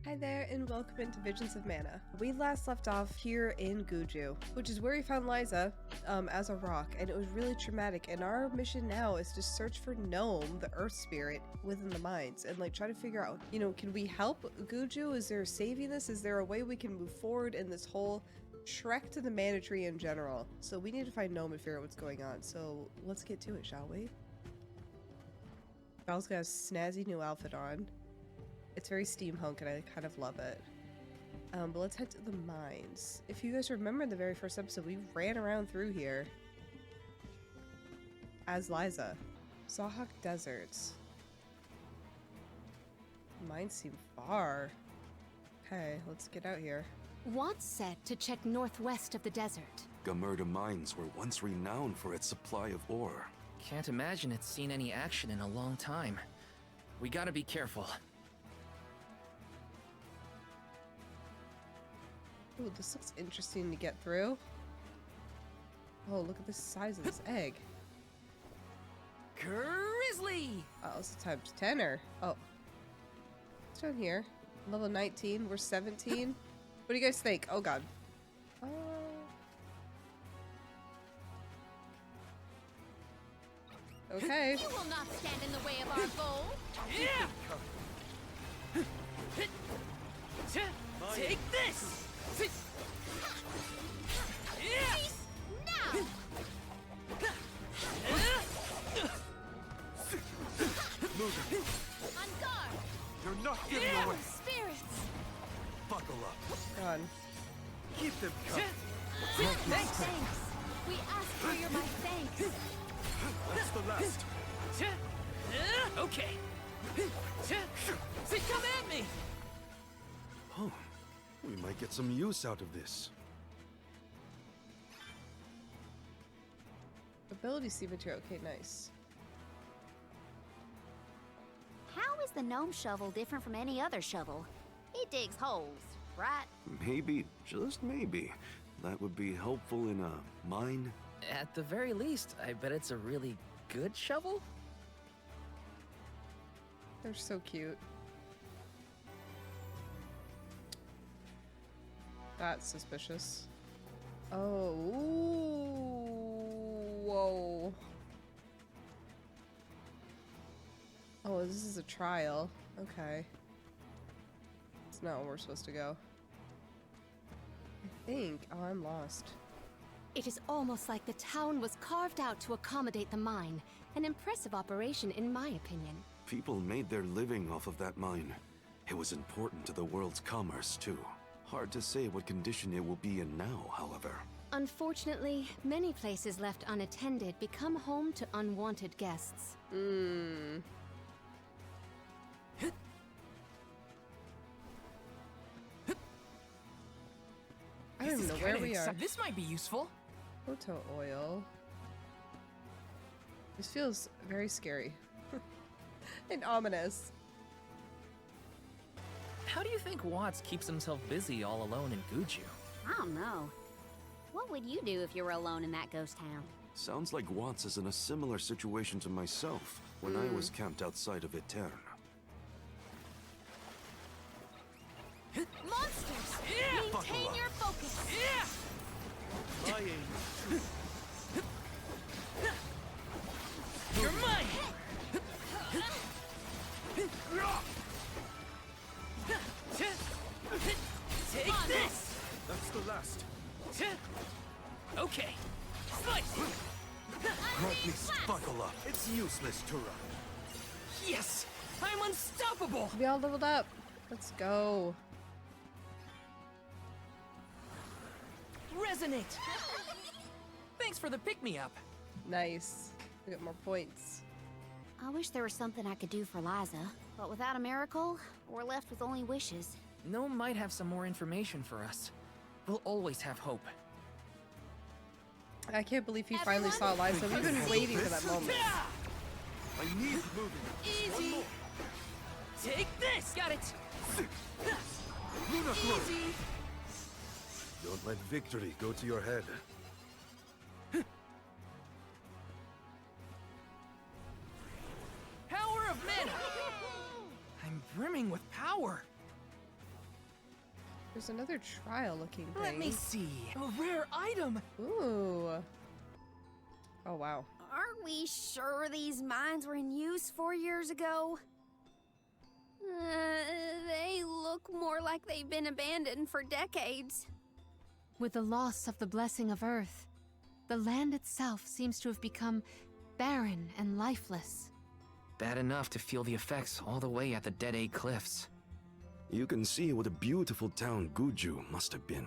Hi there, and welcome into Visions of Mana. We last left off here in Guju, which is where we found Liza as a rock, and it was really traumatic. And our mission now is to search for Gnome, the earth spirit, within the mines, and like try to figure out, you know, can we help Guju? Is there saving this? Is there a way we can move forward in this whole trek to the Mana Tree in general? So we need to find Gnome and figure out what's going on. So let's get to it, shall we? Belle's got a snazzy new outfit on. It's very steampunk and I kind of love it. But let's head to the mines. If you guys remember in the very first episode, we ran around through here as Liza. Sahak Deserts. Mines seem far. Okay, let's get out here. What's set to check northwest of the desert? Gamerda Mines were once renowned for its supply of ore. Can't imagine it's seen any action in a long time. We gotta be careful. Ooh, this looks interesting to get through. Oh, look at the size of this egg. Grizzly! Oh, it's times 10er. Oh. What's down here? Level 19, we're 17. What do you guys think? Oh god. Okay. You will not stand in the way of our goal. Yeah! Take this! Cease now! On guard! You're not getting away! Spirits! Buckle up! God. Keep them coming! Thanks! We ask for your my thanks! That's the last! Okay. Come at me! Oh, we might get some use out of this. Ability seed material. Okay, nice. How is the gnome shovel different from any other shovel? It digs holes, right? Maybe, just maybe, that would be helpful in a mine. At the very least, I bet it's a really good shovel? They're so cute. That's suspicious. Oh, ooh, whoa. Oh, this is a trial. Okay. It's not where we're supposed to go. I think. Oh, I'm lost. It is almost like the town was carved out to accommodate the mine. An impressive operation, in my opinion. People made their living off of that mine. It was important to the world's commerce, too. Hard to say what condition it will be in now, however. Unfortunately, many places left unattended become home to unwanted guests. Hmm. I don't even know where we are. This might be useful. Photo oil. This feels very scary. And ominous. How do you think Watts keeps himself busy all alone in Guju? I don't know. What would you do if you were alone in that ghost town? Sounds like Watts is in a similar situation to myself when I was camped outside of Etern. Monsters! Yeah! Maintain your focus! Yeah! My aim. You're mine! Take this! That's the last. Okay. Slice! Let me buckle up. It's useless to run. Yes! I'm unstoppable! We all leveled up. Let's go. Resonate! Thanks for the pick-me-up. Nice. We got more points. I wish there was something I could do for Liza, but without a miracle, we're left with only wishes. Gnome might have some more information for us. We'll always have hope. I can't believe he finally saw Liza. We've been waiting for that moment. I need moving. Easy! Take this! Got it! Luna Throw. Easy! Don't let victory go to your head. Power of mana! I'm brimming with power. There's another trial looking thing. Let me see. A rare item. Ooh. Oh, wow. Aren't we sure these mines were in use 4 years ago? They look more like they've been abandoned for decades. With the loss of the blessing of Earth, the land itself seems to have become barren and lifeless. Bad enough to feel the effects all the way at the Dead Egg Cliffs. You can see what a beautiful town Guju must have been.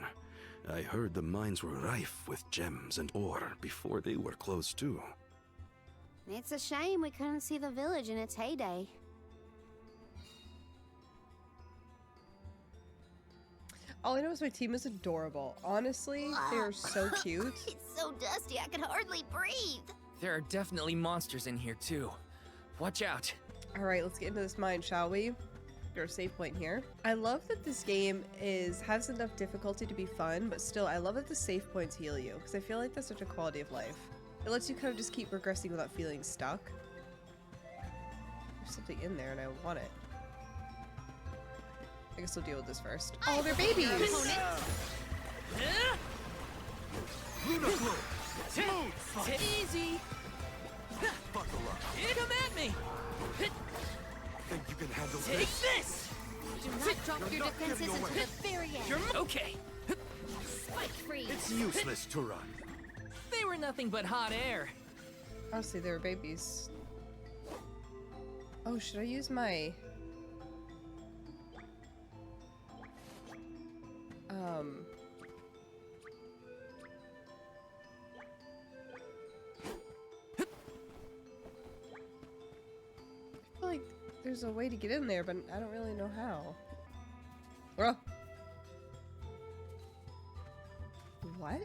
I heard the mines were rife with gems and ore before they were closed too. It's a shame we couldn't see the village in its heyday. All I know is my team is adorable. Honestly, they are so cute. It's so dusty I can hardly breathe. There are definitely monsters in here too. Watch out. All right, let's get into this mine, shall we? There's a save point here. I love that this game has enough difficulty to be fun, but still, I love that the save points heal you, because I feel like that's such a quality of life. It lets you kind of just keep progressing without feeling stuck. There's something in there, and I want it. I guess we'll deal with this first. Oh, they're babies! Easy. Buckle up. Come at me. Think you can handle Take this. Do not drop your defenses until the very end. Okay. Spike freeze. It's useless to run. They were nothing but hot air. Honestly, they were babies. Oh, should I use my... I feel like there's a way to get in there, but I don't really know how. Bro. What?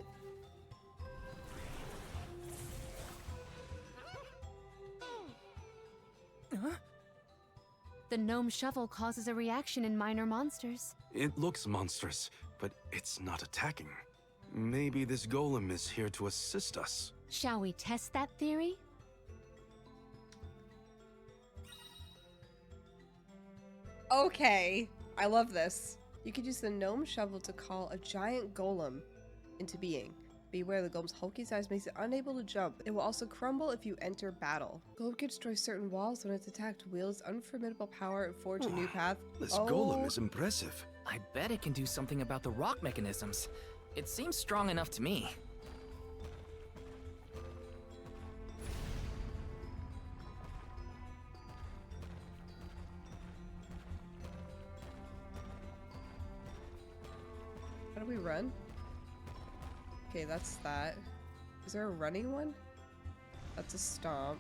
The gnome shovel causes a reaction in minor monsters. It looks monstrous, but it's not attacking. Maybe this golem is here to assist us. Shall we test that theory? Okay, I love this. You could use the gnome shovel to call a giant golem into being. Beware, the golem's hulking size makes it unable to jump. It will also crumble if you enter battle. Golem can destroy certain walls when it's attacked, wields unformidable power, and forge a new path. This golem is impressive. I bet it can do something about the rock mechanisms. It seems strong enough to me. How do we run? Okay, that's that. Is there a running one? That's a stomp.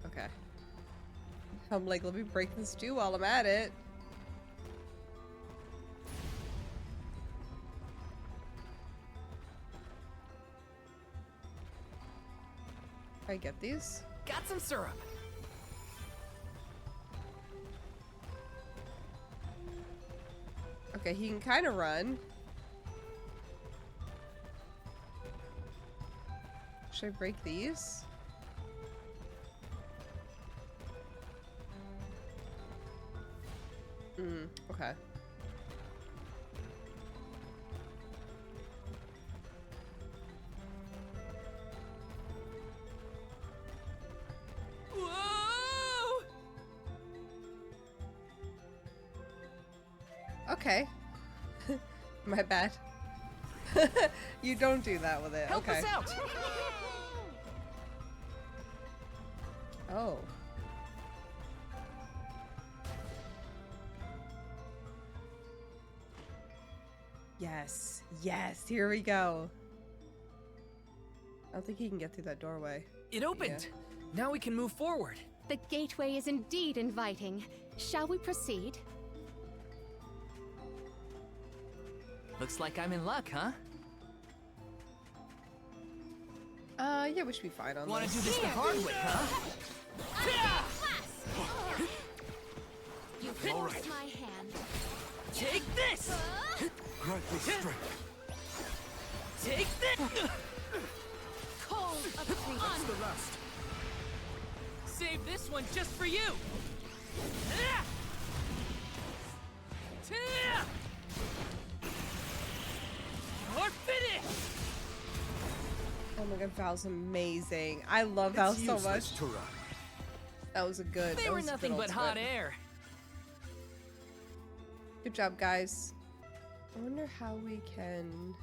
Okay. I'm like, let me break this stew while I'm at it. Can I get these? Got some syrup. Okay, he can kind of run. Should I break these? Okay. Whoa! Okay. My bad. You don't do that with it. Help okay. us out! Oh. Yes. Yes. Here we go. I don't think he can get through that doorway. It opened. Now we can move forward. The gateway is indeed inviting. Shall we proceed? Looks like I'm in luck, huh? Yeah, we should be fine on Wanna this. do this the hard way, huh? You forced my hand. Take this! Grant me strength. Take this! Cold of That's the last. Save this one just for you! Or finish! Oh my god, Val's amazing. I love Val It's so useless much. to run. That was a good. They that were was a nothing good but hot ultimate. air. Good job, guys. I wonder how we can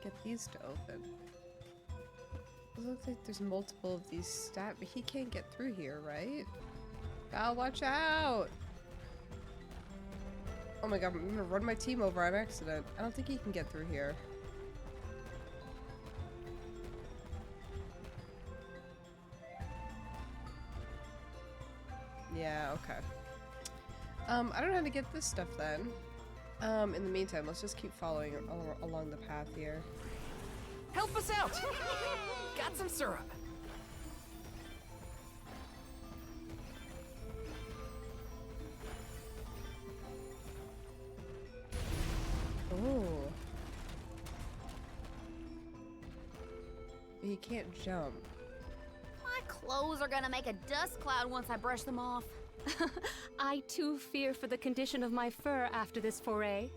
get these to open. It looks like there's multiple of these stat, but he can't get through here, right? Val, watch out! Oh my god, I'm gonna run my team over on accident. I don't think he can get through here. Yeah, okay. I don't know how to get this stuff then. In the meantime, let's just keep following along the path here. Help us out! Got some syrup. Oh. He can't jump. My clothes are gonna make a dust cloud once I brush them off. I too fear for the condition of my fur after this foray.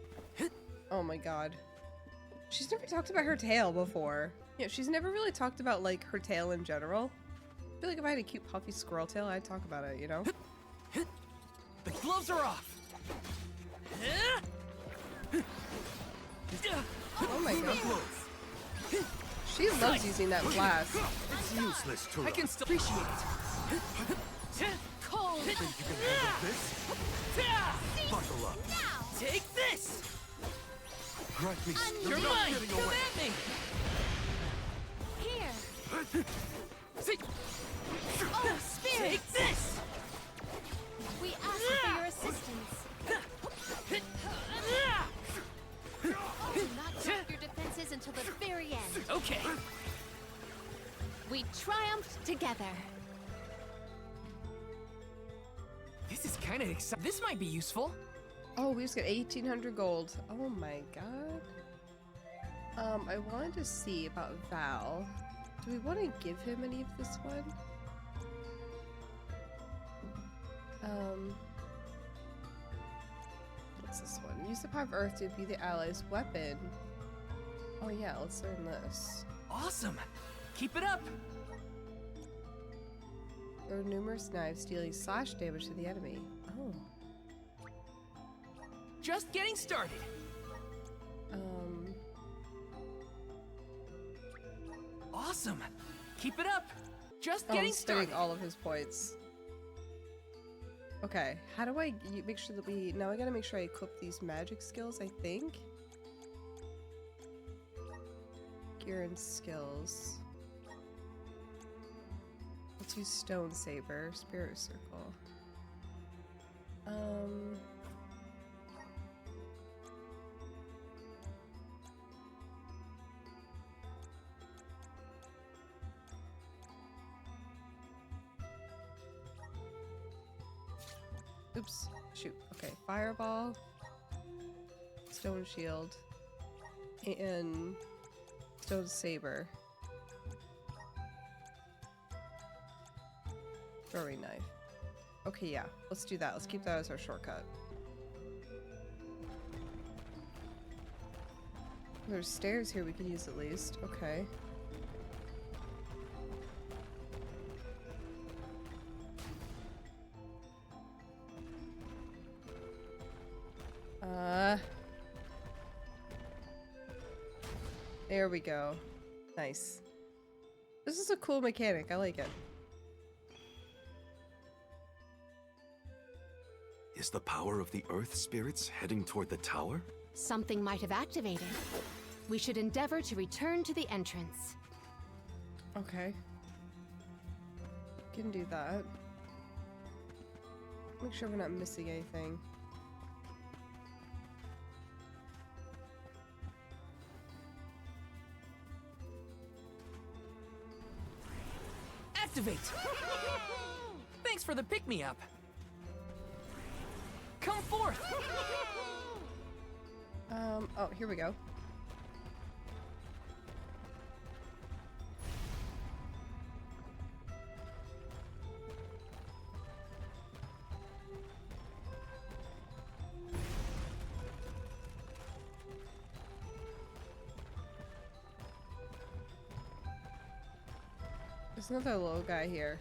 Oh my god. She's never talked about her tail before. Yeah, she's never really talked about, like, her tail in general. I feel like if I had a cute puffy squirrel tail, I'd talk about it, you know? The gloves are off. Oh my god. She loves using that blast. It's useless to run. I can still appreciate it. Cold. Think you can handle this? Buckle up. Take this. Grant me. You're not mine. getting Come away. at me. Here. See, Oh, spirit! take this. We ask for your assistance. Do not drop your defenses until the very end. Okay. We triumphed together. This is kind of exciting. This might be useful. Oh, we just got 1,800 gold. Oh my god. I wanted to see about Val. Do we want to give him any of this one? What's this one? Use the power of Earth to be the allies' weapon. Oh yeah, let's learn this. Awesome. Keep it up. Throw numerous knives, dealing slash damage to the enemy. Oh. Just getting started. Awesome. Keep it up. Just Oh, getting I'm spending started. all of his points. Okay, how do I make sure that we... Now I gotta make sure I equip these magic skills, I think. Gear and skills. Let's use Stone Saber, Spirit Circle. Oops. Shoot. Okay. Fireball. Stone Shield. And Stone Saber. Throwing knife. Okay, yeah. Let's do that. Let's keep that as our shortcut. There's stairs here we can use at least. Okay. There we go. Nice. This is a cool mechanic. I like it. Is the power of the Earth spirits heading toward the tower? Something might have activated. We should endeavor to return to the entrance. Okay. Can do that. Make sure we're not missing anything. Activate. Thanks for the pick-me-up. Come forth. Oh, here we go. There's another little guy here.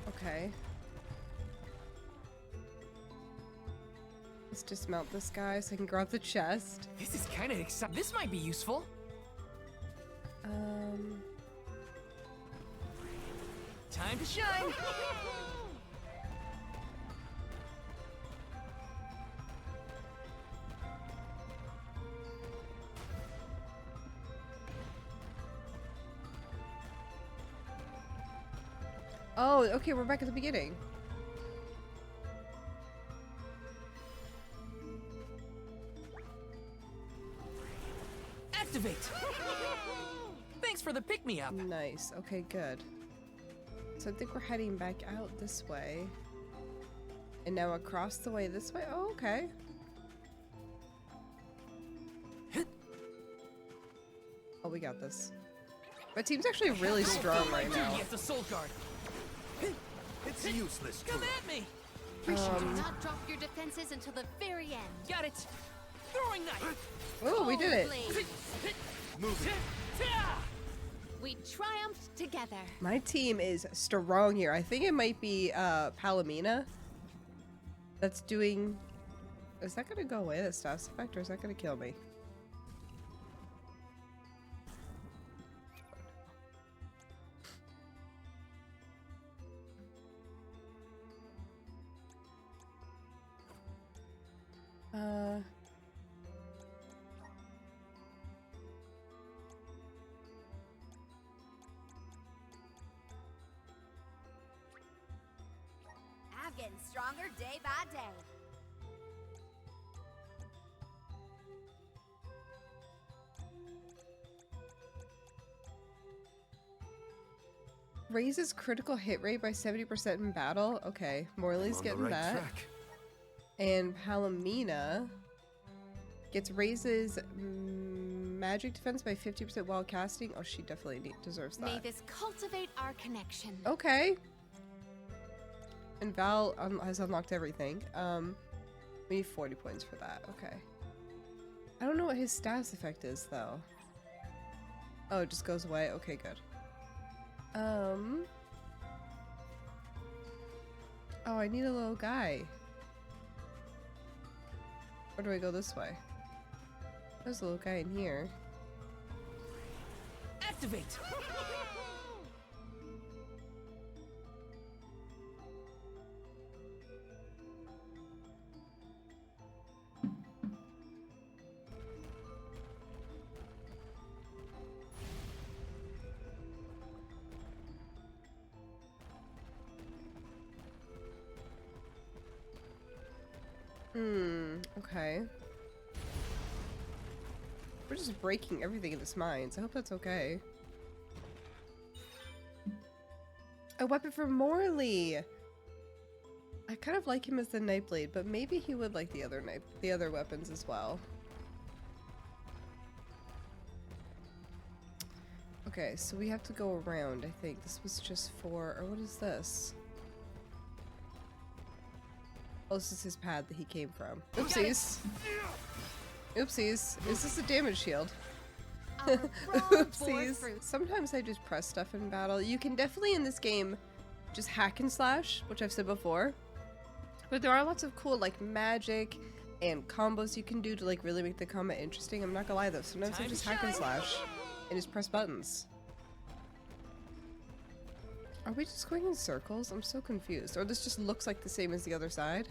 Okay. Let's dismount this guy so I can grab the chest. This is kind of exciting. This might be useful. Time to shine. Oh, okay, we're back at the beginning. Activate. Thanks for the pick-me-up. Nice. Okay, good. So I think we're heading back out this way. And now across the way this way? Oh, okay. Oh, we got this. My team's actually really strong right now. As the soul guard. It's useless. Come at me. Do not drop your defenses until the very end. Got it. Throwing knife. Oh, we did it. Blade. Move it. We triumphed together. My team is strong here. I think it might be Palomina that's doing... Is that gonna go away, the status effect, or is that gonna kill me? I'm getting stronger day by day. Raises critical hit rate by 70% in battle. Okay, Morley's On the getting right that. track. And Palomina raises magic defense by 50% while casting. Oh, she definitely deserves that. May this cultivate our connection. Okay. And Val has unlocked everything. We need 40 points for that. Okay. I don't know what his status effect is, though. Oh, it just goes away? Okay, good. Oh, I need a little guy. Or do I go this way? There's a little guy in here. Activate. Okay. We're just breaking everything in this mines. I hope that's okay. A weapon for Morley! I kind of like him as the Nightblade, but maybe he would like the other weapons as well. Okay, so we have to go around, I think. This was just for... Or what is this? Oh, this is his pad that he came from. Oopsies. Oopsies. Is this a damage shield? Oopsies. Sometimes I just press stuff in battle. You can definitely in this game just hack and slash, which I've said before. But there are lots of cool like magic and combos you can do to like really make the combat interesting. I'm not gonna lie though, sometimes I just hack and slash and just press buttons. Are we just going in circles? I'm so confused. Or this just looks like the same as the other side?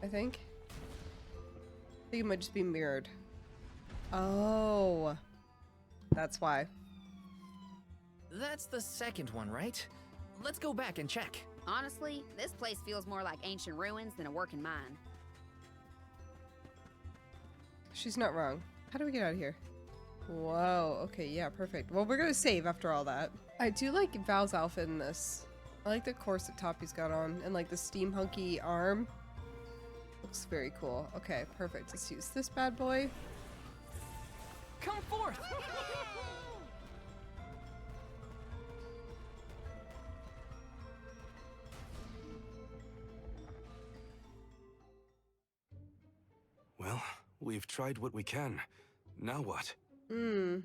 I think. I think it might just be mirrored. Oh. That's why. That's the second one, right? Let's go back and check. Honestly, this place feels more like ancient ruins than a working mine. She's not wrong. How do we get out of here? Whoa, okay, yeah, perfect. Well, we're gonna save after all that. I do like Val's outfit in this. I like the corset top he's got on and like the steampunky arm. Looks very cool. Okay, perfect. Let's use this bad boy. Come forth. Well, we've tried what we can. Now what? Hmm.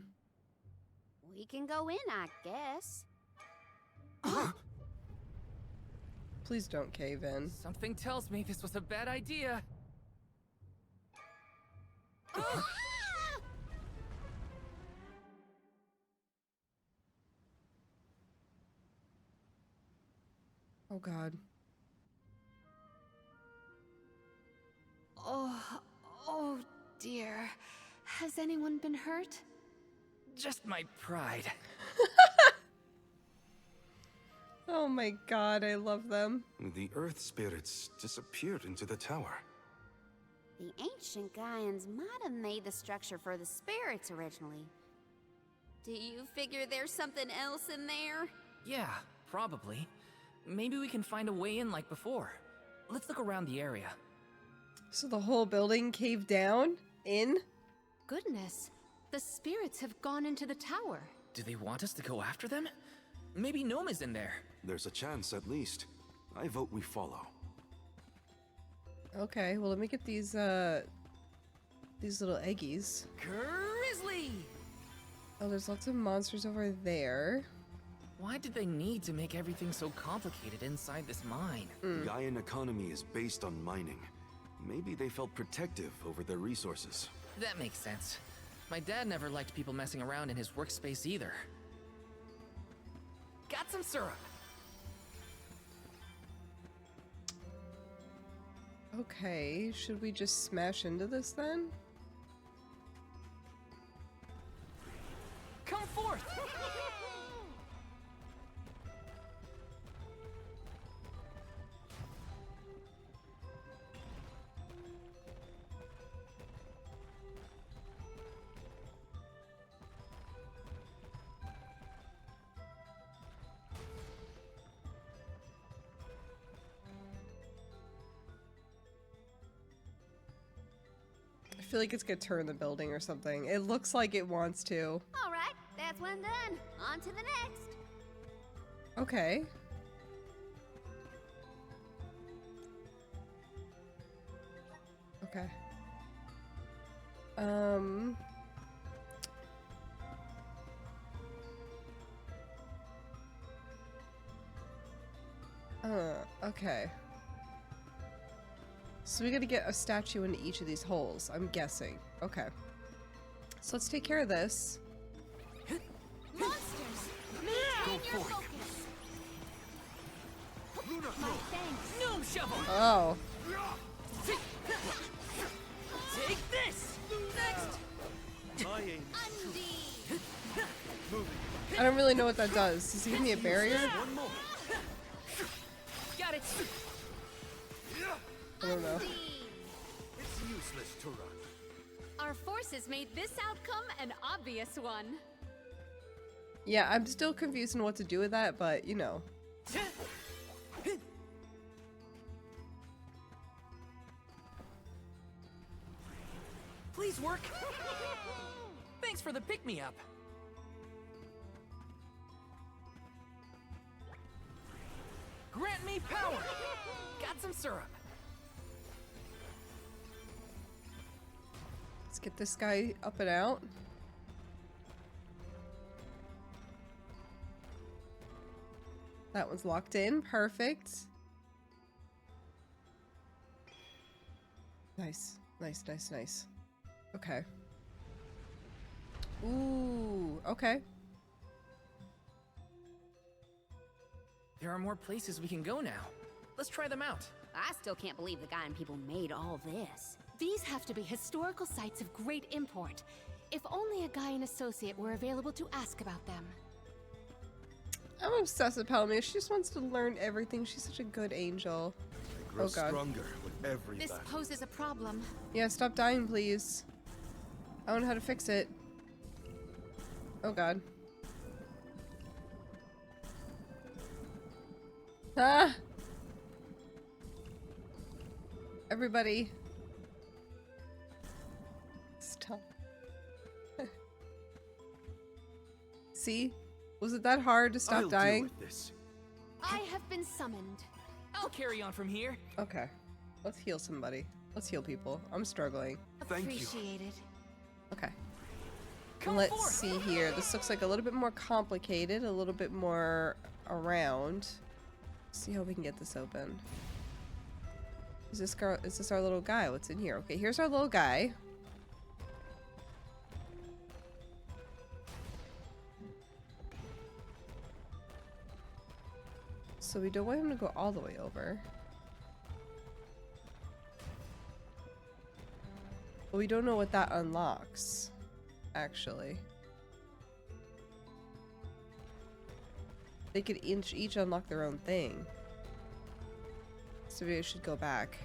We can go in, I guess. Please don't cave in. Something tells me this was a bad idea. Oh god. Oh dear. Has anyone been hurt? Just my pride. Oh my god, I love them. The earth spirits disappeared into the tower. The ancient Gaians might have made the structure for the spirits originally. Do you figure there's something else in there? Yeah, probably. Maybe we can find a way in like before. Let's look around the area. So the whole building caved down? In? Goodness, the spirits have gone into the tower. Do they want us to go after them? Maybe Gnome is in there. There's a chance at least. I vote we follow. Okay, well let me get these little eggies. Grizzly! Oh, there's lots of monsters over there. Why did they need to make everything so complicated inside this mine? The Gaian economy is based on mining. Maybe they felt protective over their resources. That makes sense. My dad never liked people messing around in his workspace either. Got some syrup. Okay, should we just smash into this then? Come forth! I feel like it's gonna turn the building or something. It looks like it wants to. All right, that's one done. On to the next. Okay. Okay. Okay. So we gotta get a statue into each of these holes, I'm guessing. Okay. So let's take care of this. Monsters! Go Maintain your forth. focus. My thanks. Gnome shovel! Oh. Take this! Next! Undeed. I don't really know what that does. Does it give me a barrier? Got it! I don't know. Undeed. It's useless to run. Our forces made this outcome an obvious one. Yeah, I'm still confused on what to do with that, but you know. Please work! Thanks for the pick-me-up. Grant me power! Got some syrup. Let's get this guy up and out. That one's locked in. Perfect. Nice. Nice, nice, nice. Okay. Ooh, okay. There are more places we can go now. Let's try them out. I still can't believe the Gaian people made all this. These have to be historical sites of great import. If only a Gaian associate were available to ask about them. I'm obsessed with Palmia. She just wants to learn everything. She's such a good angel. I grow Oh, God. stronger with every This battle. poses a problem. Yeah, stop dying, please. I don't know how to fix it. Oh, God. Ah! Everybody. Stop. See? Was it that hard to stop I'll dying? deal with this. I have been summoned. I'll carry on from here. Okay. Let's heal somebody. Let's heal people. I'm struggling. Thank you. Appreciated. Okay. Come Let's forth. see here. This looks like a little bit more complicated, a little bit more around. See how we can get this open. Is this our little guy? What's in here? Okay, here's our little guy. So we don't want him to go all the way over. But we don't know what that unlocks, actually. They could each unlock their own thing. So maybe I should go back.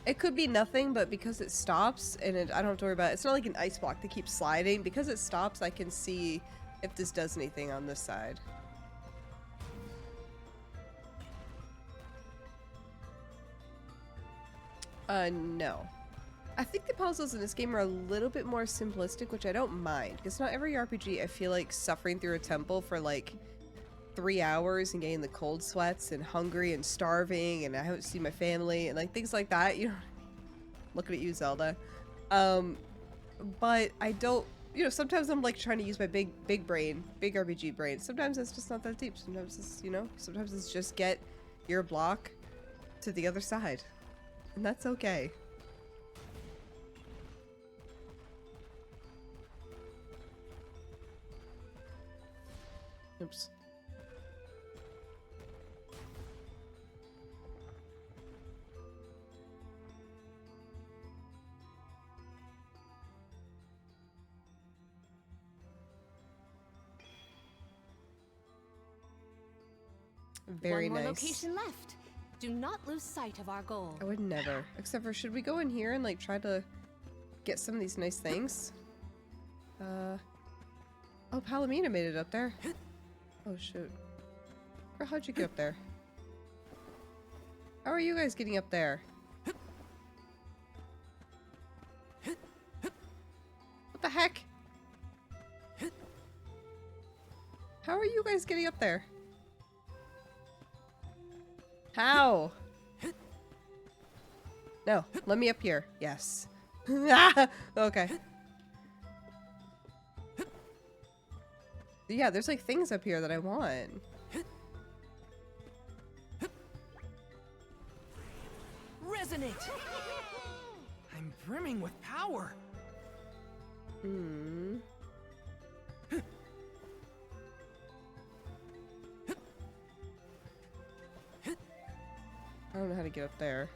It could be nothing, but because it stops and I don't have to worry about it. It's not like an ice block that keeps sliding. Because it stops, I can see if this does anything on this side. No. I think the puzzles in this game are a little bit more simplistic, which I don't mind. Because not every RPG I feel like suffering through a temple for like 3 hours and getting the cold sweats and hungry and starving and I haven't seen my family and like things like that, you know. Looking at you, Zelda. But I don't, you know, sometimes I'm like trying to use my big brain, big RPG brain. Sometimes it's just not that deep. Sometimes it's, you know, sometimes it's just get your block to the other side. And that's okay. Oops. Very One more nice. location left. Do not lose sight of our goal. I would never. Except for, should we go in here and like try to get some of these nice things? Oh, Palomino made it up there. Oh shoot. Girl, how'd you get up there? How are you guys getting up there? What the heck? How are you guys getting up there? How? No, let me up here. Yes. Okay. Yeah, there's like things up here that I want. Resonate! I'm brimming with power. Hmm. I don't know how to get up there.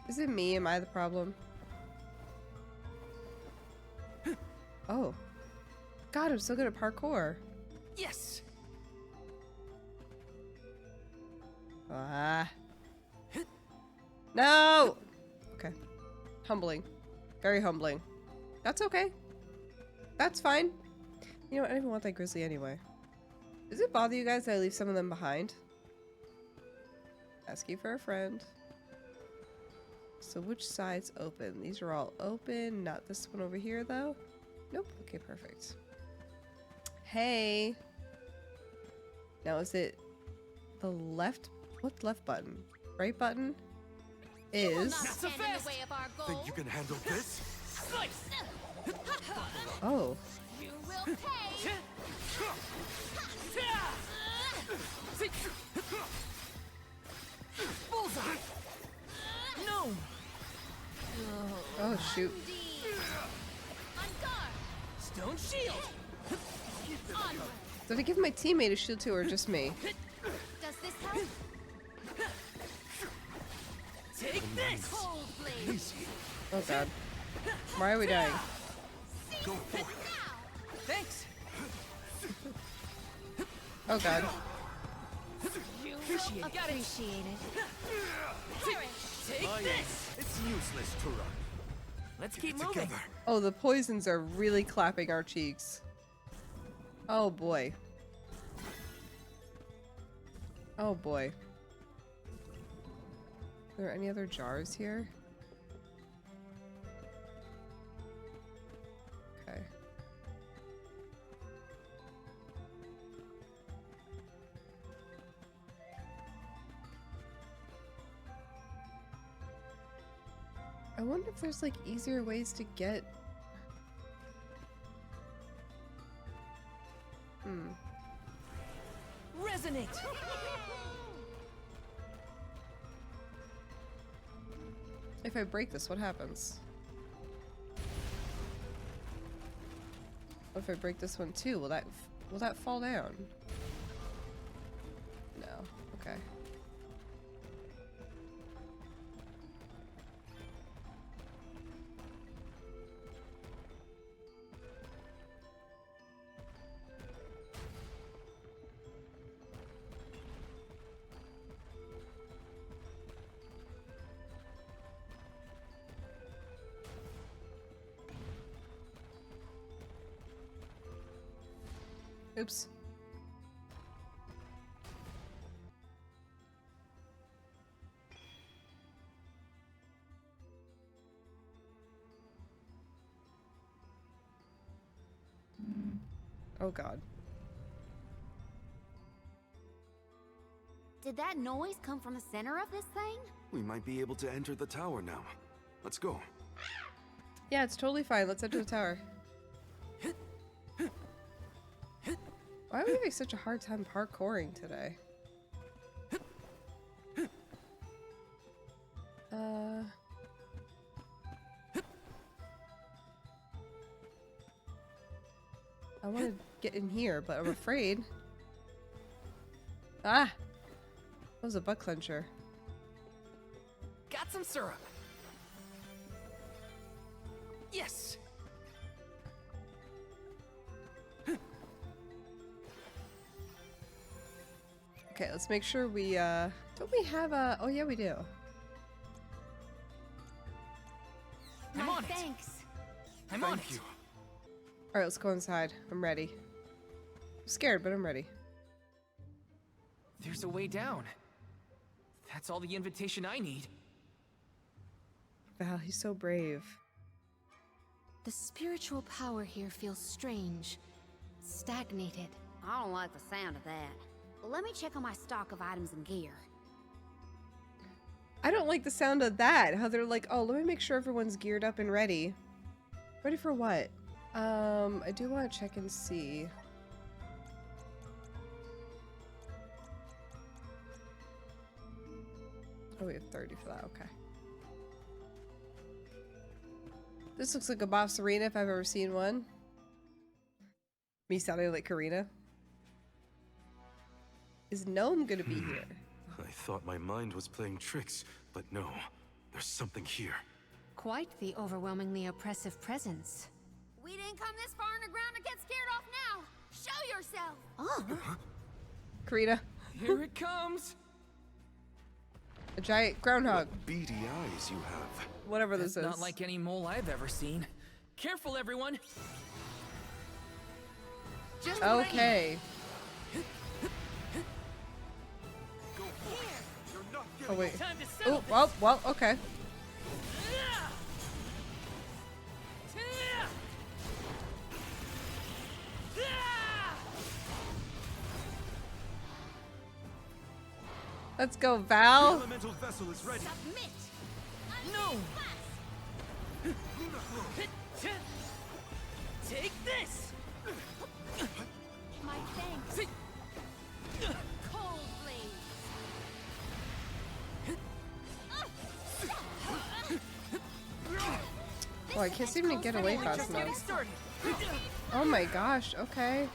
Is it me? Am I the problem? Oh. God, I'm so good at parkour. Yes! Ah. No! Okay. Humbling. Very humbling. That's okay. That's fine. You know what? I don't even want that grizzly anyway. Does it bother you guys that I leave some of them behind? Asking for a friend. So which side's open? These are all open. Not this one over here, though. Nope. Okay, perfect. Hey. Now is it the left? What left button? Right button is. Not stand in the way of our goal. Think you can handle this? Oh. You will pay. Bullseye! No! Oh shoot. Indeed. On guard. Stone shield! Onward. Did I give my teammate a shield too, or just me? Does this help? Take this! Cold blade. Oh god. Why are we dying? Go for it. Thanks! Oh god. Appreciate it. Appreciate it. Take this! It's useless to run. Let's keep moving. Together. Oh, the poisons are really clapping our cheeks. Oh boy. Oh boy. Are there any other jars here? Okay. I wonder if there's like easier ways to get. Resonate! If I break this, what happens? What if I break this one too? Will that fall down? No. Okay. Oops. Oh God. Did that noise come from the center of this thing? We might be able to enter the tower now. Let's go. Yeah, it's totally fine. Let's enter the tower. Why are we having such a hard time parkouring today? I want to get in here, but I'm afraid. Ah! That was a butt clencher. Got some syrup. Yes. Okay, let's make sure we, don't we have a... Oh, yeah, we do. I'm My on it. thanks. I'm on it. Thank you. Alright, let's go inside. I'm ready. I'm scared, but I'm ready. There's a way down. That's all the invitation I need. Val, he's so brave. The spiritual power here feels strange, stagnated. I don't like the sound of that. Let me check on my stock of items and gear. I don't like the sound of that. How they're like, oh, let me make sure everyone's geared up and ready. Ready for what? I do want to check and see. Oh, we have 30 for that. Okay. This looks like a boss arena if I've ever seen one. Me sounding like Karina. Is Gnome gonna be here? I thought my mind was playing tricks, but no. There's something here. Quite the overwhelmingly oppressive presence. We didn't come this far underground to get scared off now. Show yourself. Oh, Karina. Here it comes. A giant groundhog. What beady eyes you have. Whatever this That's is. not like any mole I've ever seen. Careful, everyone. Just what I need. Okay. Oh wait. Time to settle Oh, well, okay. Let's go, Val. Elemental vessel is ready. Submit. No. Take this. My thanks. Cold blade. Oh, I can't seem to get away fast Just getting enough. started. Oh my gosh, okay.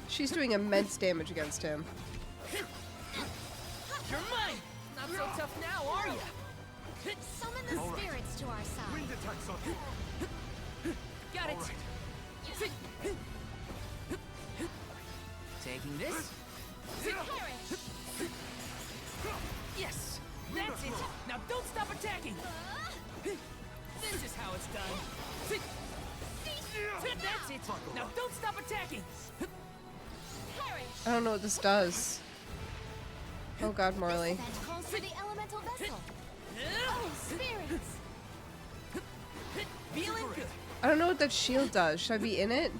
She's doing immense damage against him. You're mine. Not so tough now, are you? Summon the spirits to our side. Wind attacks on you. Got it. Taking this. Yes. That's it. Now don't stop attacking. This is how it's done. That's it. Now don't stop attacking. I don't know what this does. Oh god, Morley. That calls for the elemental vessel. Oh, spirits. Feeling good. I don't know what that shield does. Should I be in it?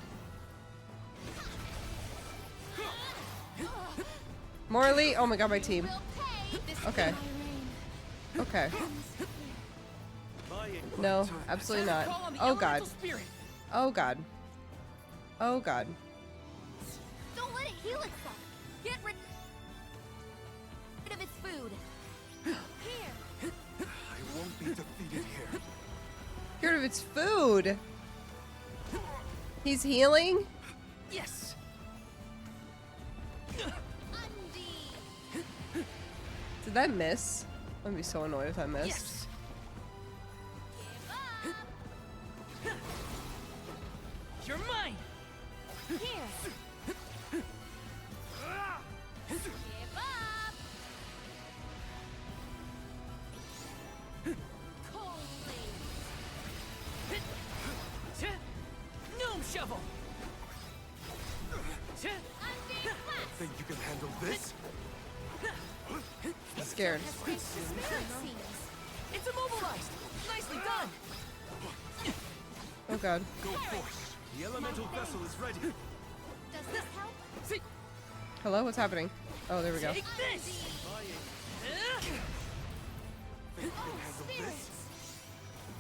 Morley? Oh my god, my team. Will pay. This Okay. is my reign. Okay. No, absolutely not. Call on the Oh god. elemental spirit. Oh god. Oh god. Don't let it heal itself. Get rid of its food. Here. I won't be defeated here. Get rid of its food. He's healing? Yes. Undie. Did that miss? I'm gonna be so annoyed if I missed. Yes. Give up. You're mine. Here. Give up. Coldly. Gnome shovel. Undie flash. Think you can handle this? I'm scared. Spirit seeds. It's immobilized. Nicely done. Oh god. Go forth. The elemental vessel is ready. Does this help? See, Hello, what's happening? Oh, there we go. take this. Spirits.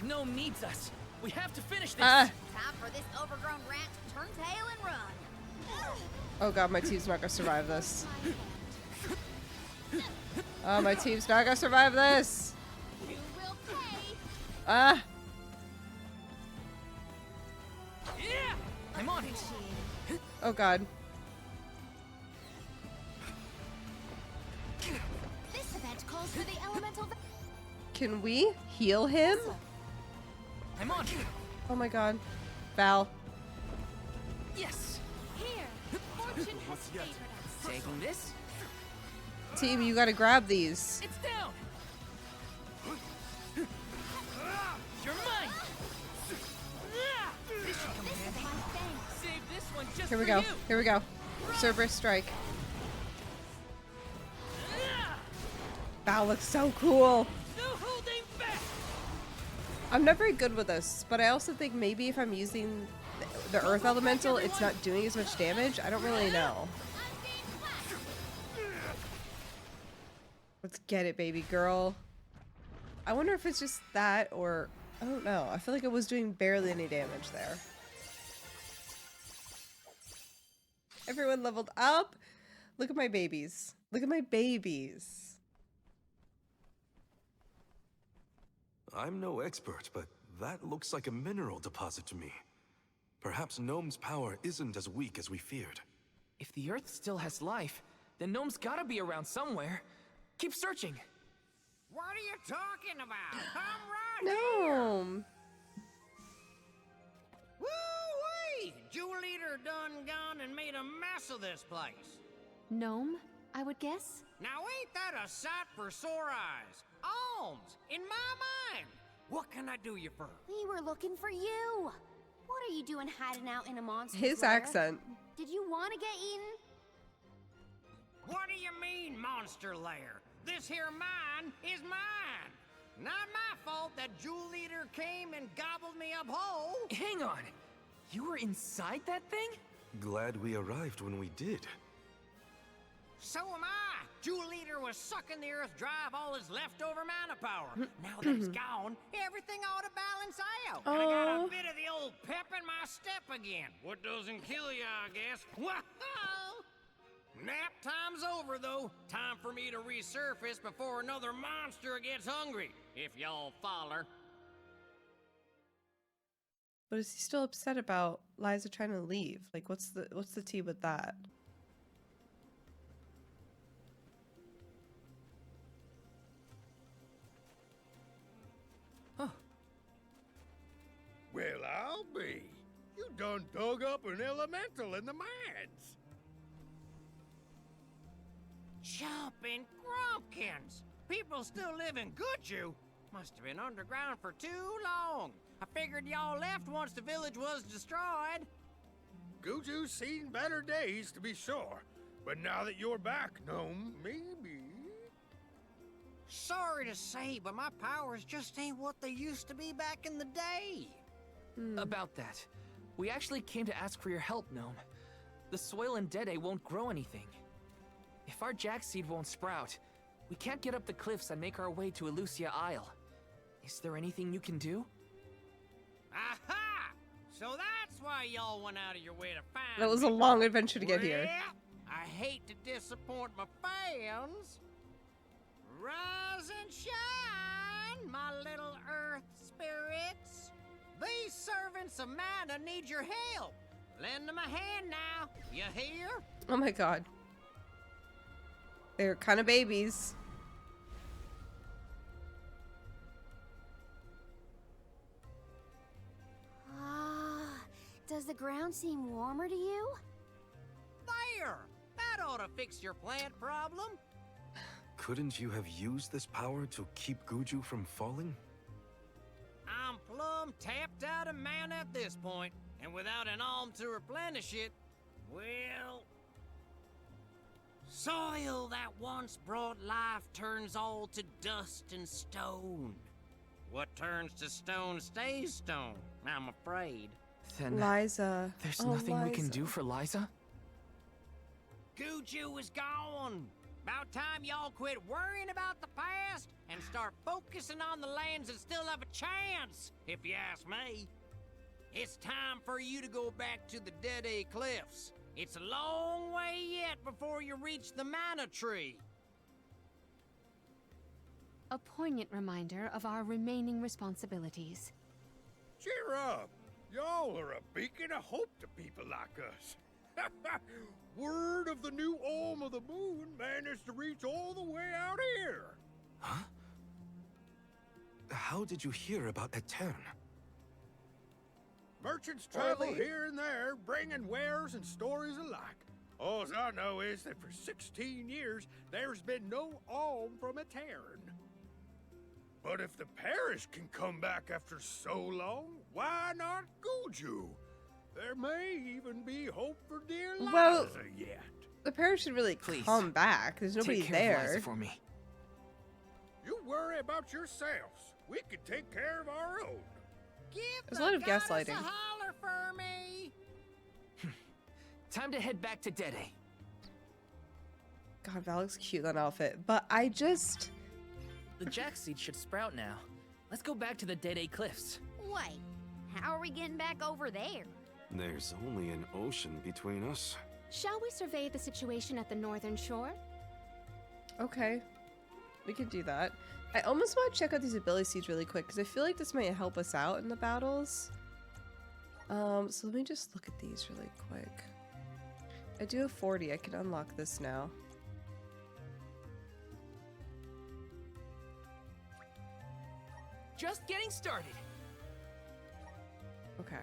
Gnome needs us. We have to finish this. Ah! Time for this overgrown rat to turn tail and run. Oh god, my team's not gonna survive this. Oh, my team's not gonna survive this! You will pay. Ah! Yeah, I'm on it. Oh god. This event calls for the elemental. Can we heal him? I'm on it. Oh my god. Val. Yes. Here. Fortune has favored us. Taking this. Team, you gotta grab these. It's down. You're mine. This should come in This is handy. my thing. Save this one just Here we for go. you. Here we go. Cerberus strike. Val looks so cool. No holding back. I'm not very good with this, but I also think maybe if I'm using the earth elemental, it's not doing as much damage. I don't really know. Undie flash. Let's get it, baby girl. I wonder if it's just that or... I don't know. I feel like it was doing barely any damage there. Everyone leveled up. Look at my babies. Look at my babies. I'm no expert, but that looks like a mineral deposit to me. Perhaps Gnome's power isn't as weak as we feared. If the Earth still has life, then Gnome's gotta be around somewhere. Keep searching. What are you talking about? I'm right No. Woo-wee! Jewel Eater done gone and made a mess of this place. Gnome, I would guess? Now ain't that a sight for sore eyes? Alms, in my mind. What can I do you for? We were looking for you. What are you doing hiding out in a monster's His lair? accent. Did you want to get eaten? What do you mean, monster lair? This here mine is mine. Not my fault that Jewel Eater came and gobbled me up whole. Hang on. You were inside that thing? Glad we arrived when we did. So am I. Jewel Eater was sucking the earth dry of all his leftover mana power. Now that he's gone, everything ought to balance out. And I got Oh. a bit of the old pep in my step again. What doesn't kill you, I guess. Wow! Nap time's over, though. Time for me to resurface before another monster gets hungry. If y'all follow. But is he still upset about Liza trying to leave? Like, what's the tea with that? Well, I'll be. You done dug up an elemental in the mines. Jumping Grumpkins! People still live in Guju. Must have been underground for too long. I figured y'all left once the village was destroyed. Guju's seen better days, to be sure. But now that you're back, Gnome, maybe... Sorry to say, but my powers just ain't what they used to be back in the day. About that. We actually came to ask for your help, Gnome. The soil in Dede won't grow anything. If our jack seed won't sprout, We can't get up the cliffs and make our way to Elusia Isle. Is there anything you can do? Aha! So that's why y'all went out of your way to find That was a me. long adventure to get here. Well, I hate to disappoint my fans. Rise and shine, my little earth spirits. These servants of Mana need your help. Lend them a hand now. You hear? Oh my god. They're kind of babies. Does the ground seem warmer to you? There! That ought to fix your plant problem. Couldn't you have used this power to keep Guju from falling? I'm plumb tapped out of mana at this point, and without an alm to replenish it, well... Soil that once brought life turns all to dust and stone. What turns to stone stays stone, I'm afraid. Then Liza. there's Oh, nothing we can Liza. do for Liza? Guju is gone. About time y'all quit worrying about the past and start focusing on the lands that still have a chance, if you ask me. It's time for you to go back to the Dead Cliffs. It's a long way yet before you reach the Mana Tree. A poignant reminder of our remaining responsibilities. Cheer up. Y'all are a beacon of hope to people like us. Word of the new Alm of the Moon managed to reach all the way out here. Huh? How did you hear about Etern? Merchants travel Early. here and there, bringing wares and stories alike. All I know is that for 16 years, there's been no alm from Etern. But if the parish can come back after so long, why not Guju? There may even be hope for dear Liza Well, yet. The parish should really Please, come back. There's nobody Take care of Liza there. for me. You worry about yourselves. We can take care of our own. Give There's the a lot of goddess gaslighting. a holler for me. Time to head back to Dede. God, that looks cute, that outfit. But I just... The jack seed should sprout now. Let's go back to the Dede Cliffs. Wait, how are we getting back over there? There's only an ocean between us. Shall we survey the situation at the northern shore? Okay. We can do that. I almost want to check out these ability seeds really quick, because I feel like this might help us out in the battles. So let me just look at these really quick. I do have 40. I can unlock this now. Just getting started. Okay.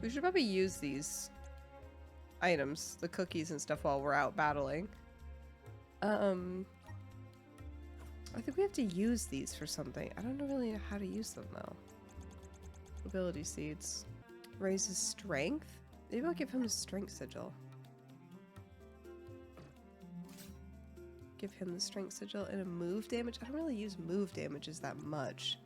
We should probably use these items, the cookies and stuff, while we're out battling. I think we have to use these for something. I don't know really how to use them though. Ability seeds. Raises strength? Maybe I'll give him a strength sigil. Give him the strength sigil and a move damage. I don't really use move damages that much.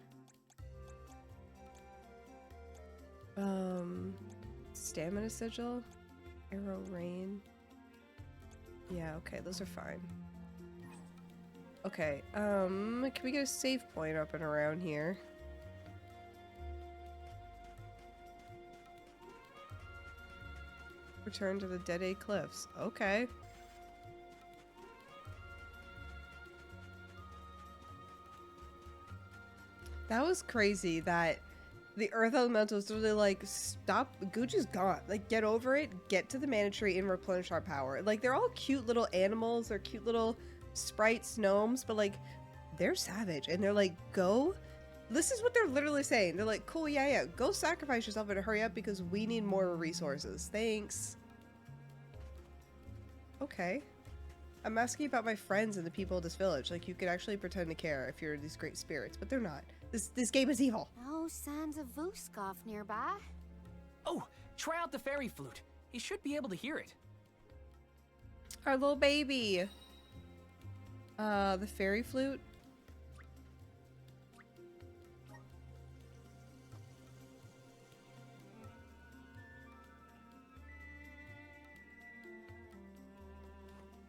Stamina sigil, arrow rain. Yeah, okay, those are fine. Okay, can we get a save point up and around here? Return to the Dead Cliffs. Okay. That was crazy that the Earth Elemental is literally like, stop, Guju's gone. Like, get over it, get to the Mana Tree and replenish our power. Like, they're all cute little animals, they're cute little sprites, gnomes, but like, they're savage. And they're like, go. This is what they're literally saying. They're like, cool, yeah, go sacrifice yourself and hurry up because we need more resources. Thanks. Okay. I'm asking about my friends and the people of this village. Like, you could actually pretend to care if you're these great spirits, but they're not. This game is evil. No signs of Vuskov nearby. Oh, try out the fairy flute. He should be able to hear it. Our little baby. The fairy flute.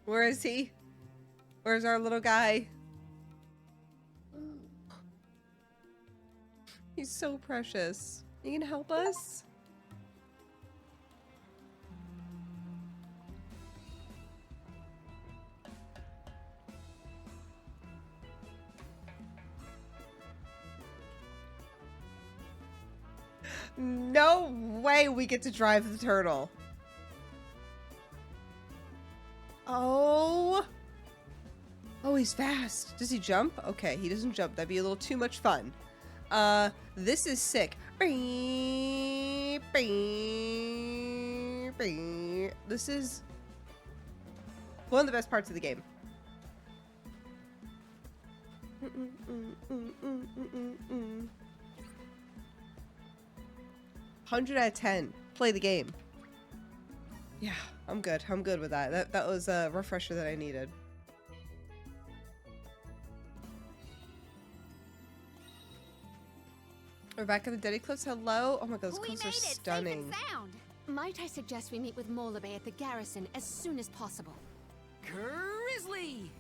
Where is he? Where's our little guy? He's so precious. You can help us? No way we get to drive the turtle. Oh. Oh, he's fast. Does he jump? Okay, he doesn't jump. That'd be a little too much fun. This is sick. This is one of the best parts of the game. 100 out of 10. Play the game. Yeah, I'm good. I'm good with that. That was a refresher that I needed. We're back at the Deadly Cliffs. Hello. Oh my god, those cliffs are stunning. Safe and sound. Might I suggest we meet with Molabe at the garrison as soon as possible? Grizzly!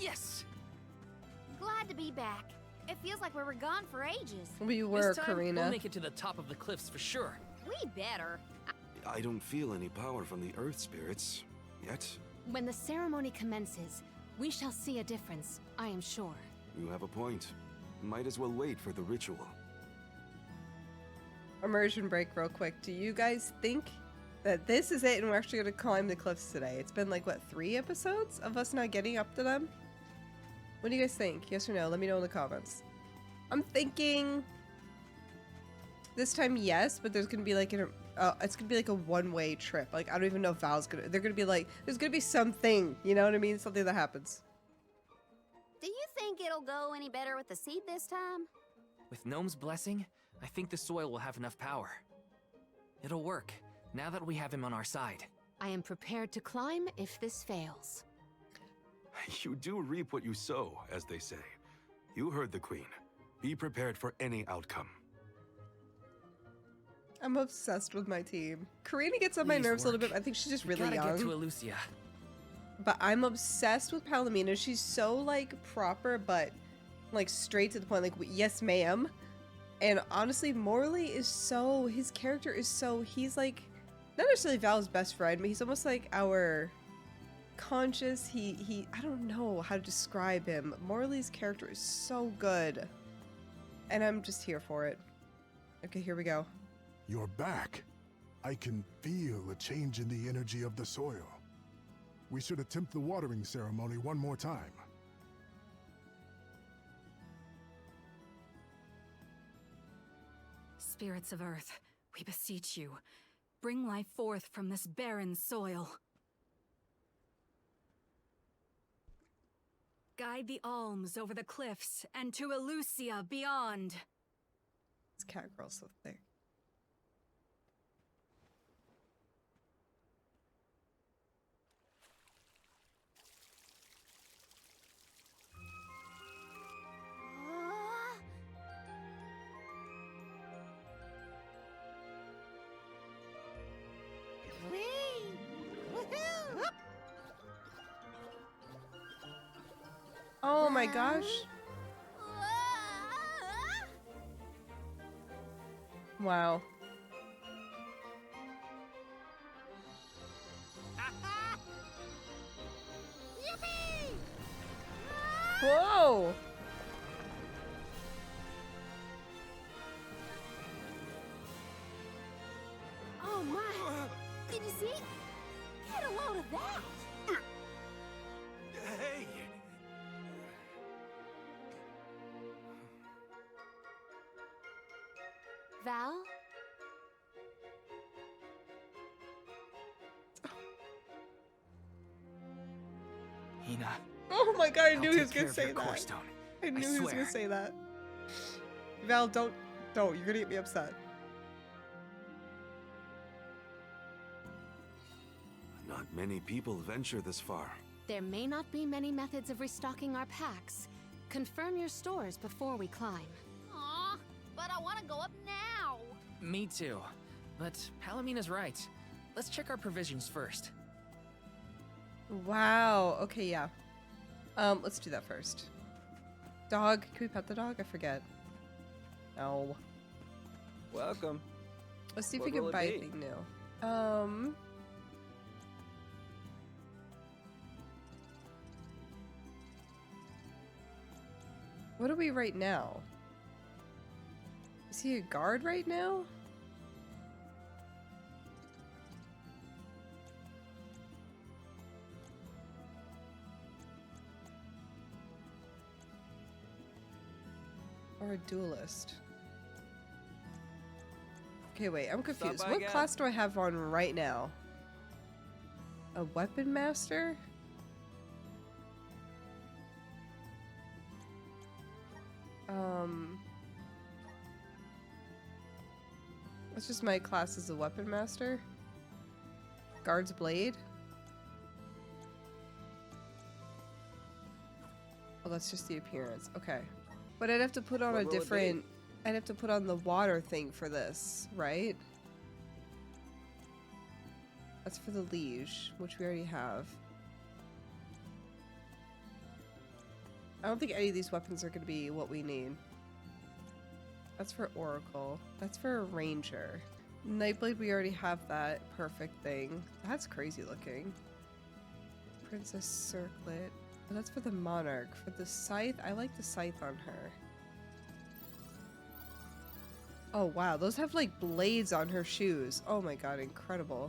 Yes! Glad to be back. It feels like we were gone for ages. We were, This time, Karina. we'll make it to the top of the cliffs for sure. We better. I don't feel any power from the earth spirits yet. When the ceremony commences, we shall see a difference, I am sure. You have a point. Might as well wait for the ritual. Immersion break real quick. Do you guys think that this is it and we're actually going to climb the cliffs today? It's been like, what, 3 episodes of us not getting up to them? What do you guys think? Yes or no? Let me know in the comments. I'm thinking this time yes, but there's going to be like it's going to be like a one-way trip. Like, I don't even know if Val's going to... They're going to be like, there's going to be something, you know what I mean? Something that happens. Do you think it'll go any better with the seed this time? With Gnome's blessing, I think the soil will have enough power. It'll work, now that we have him on our side. I am prepared to climb if this fails. You do reap what you sow, as they say. You heard the queen. Be prepared for any outcome. I'm obsessed with my team. Karina gets on my Please nerves a little work. bit. I think she's just We really gotta young. get to Elucia. But I'm obsessed with Palomino. She's so, like, proper, but, like, straight to the point. Like, yes, ma'am. And honestly, Morley is so... His character is so... He's, like, not necessarily Val's best friend, but he's almost like our conscious... He I don't know how to describe him. Morley's character is so good. And I'm just here for it. Okay, here we go. You're back. I can feel a change in the energy of the soil. We should attempt the watering ceremony one more time. Spirits of Earth, we beseech you, bring life forth from this barren soil. Guide the alms over the cliffs and to Elucia beyond. This cat girl's so thick. Oh my gosh. Wow. Whoa! Oh my! Did you see? Get a load of that! Hey! Val? Hina. Oh my god, I I'll knew he take was gonna care of say your that. core stone. I knew he was gonna swear. say that. Val, don't. You're gonna get me upset. Not many people venture this far. There may not be many methods of restocking our packs. Confirm your stores before we climb. Aw, but I want to go up now. Me too. But Palomina's right. Let's check our provisions first. Wow. Okay, yeah. Let's do that first. Dog. Can we pet the dog? I forget. No. Welcome. Let's see if What we can will it buy be? anything new. What are we right now? Is he a guard right now? Or a duelist? Okay, wait, I'm confused. by What again. class do I have on right now? A weapon master? That's just my class as a weapon master. Guard's blade. Oh, that's just the appearance. Okay. But I'd have to put on What a will it be? different... I'd have to put on the water thing for this, right? That's for the liege, which we already have. I don't think any of these weapons are going to be what we need. That's for Oracle. That's for a Ranger. Nightblade, we already have that perfect thing. That's crazy looking. Princess Circlet. Oh, that's for the Monarch. For the Scythe, I like the Scythe on her. Oh wow, those have like blades on her shoes. Oh my god, incredible.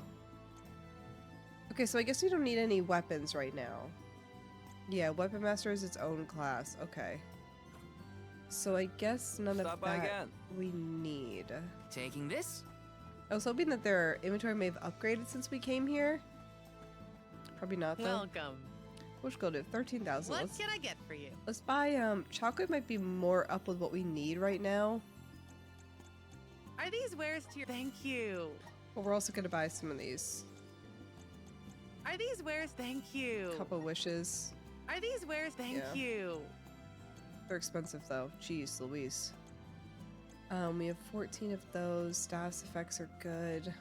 Okay, so I guess we don't need any weapons right now. Yeah, Weapon Master is its own class. Okay. So I guess none Stop of by that again. we need. Taking this? I was hoping that their inventory may have upgraded since we came here. Probably not though. Welcome. We'll just go to 13,000. What can I get for you? Let's buy chocolate might be more up with what we need right now. Are these wares to your... Thank you. But we're also gonna buy some of these. Are these wares... Thank you. Couple wishes. Are these wares... Thank Yeah. you. They're expensive though. Jeez Louise. We have 14 of those. Status effects are good.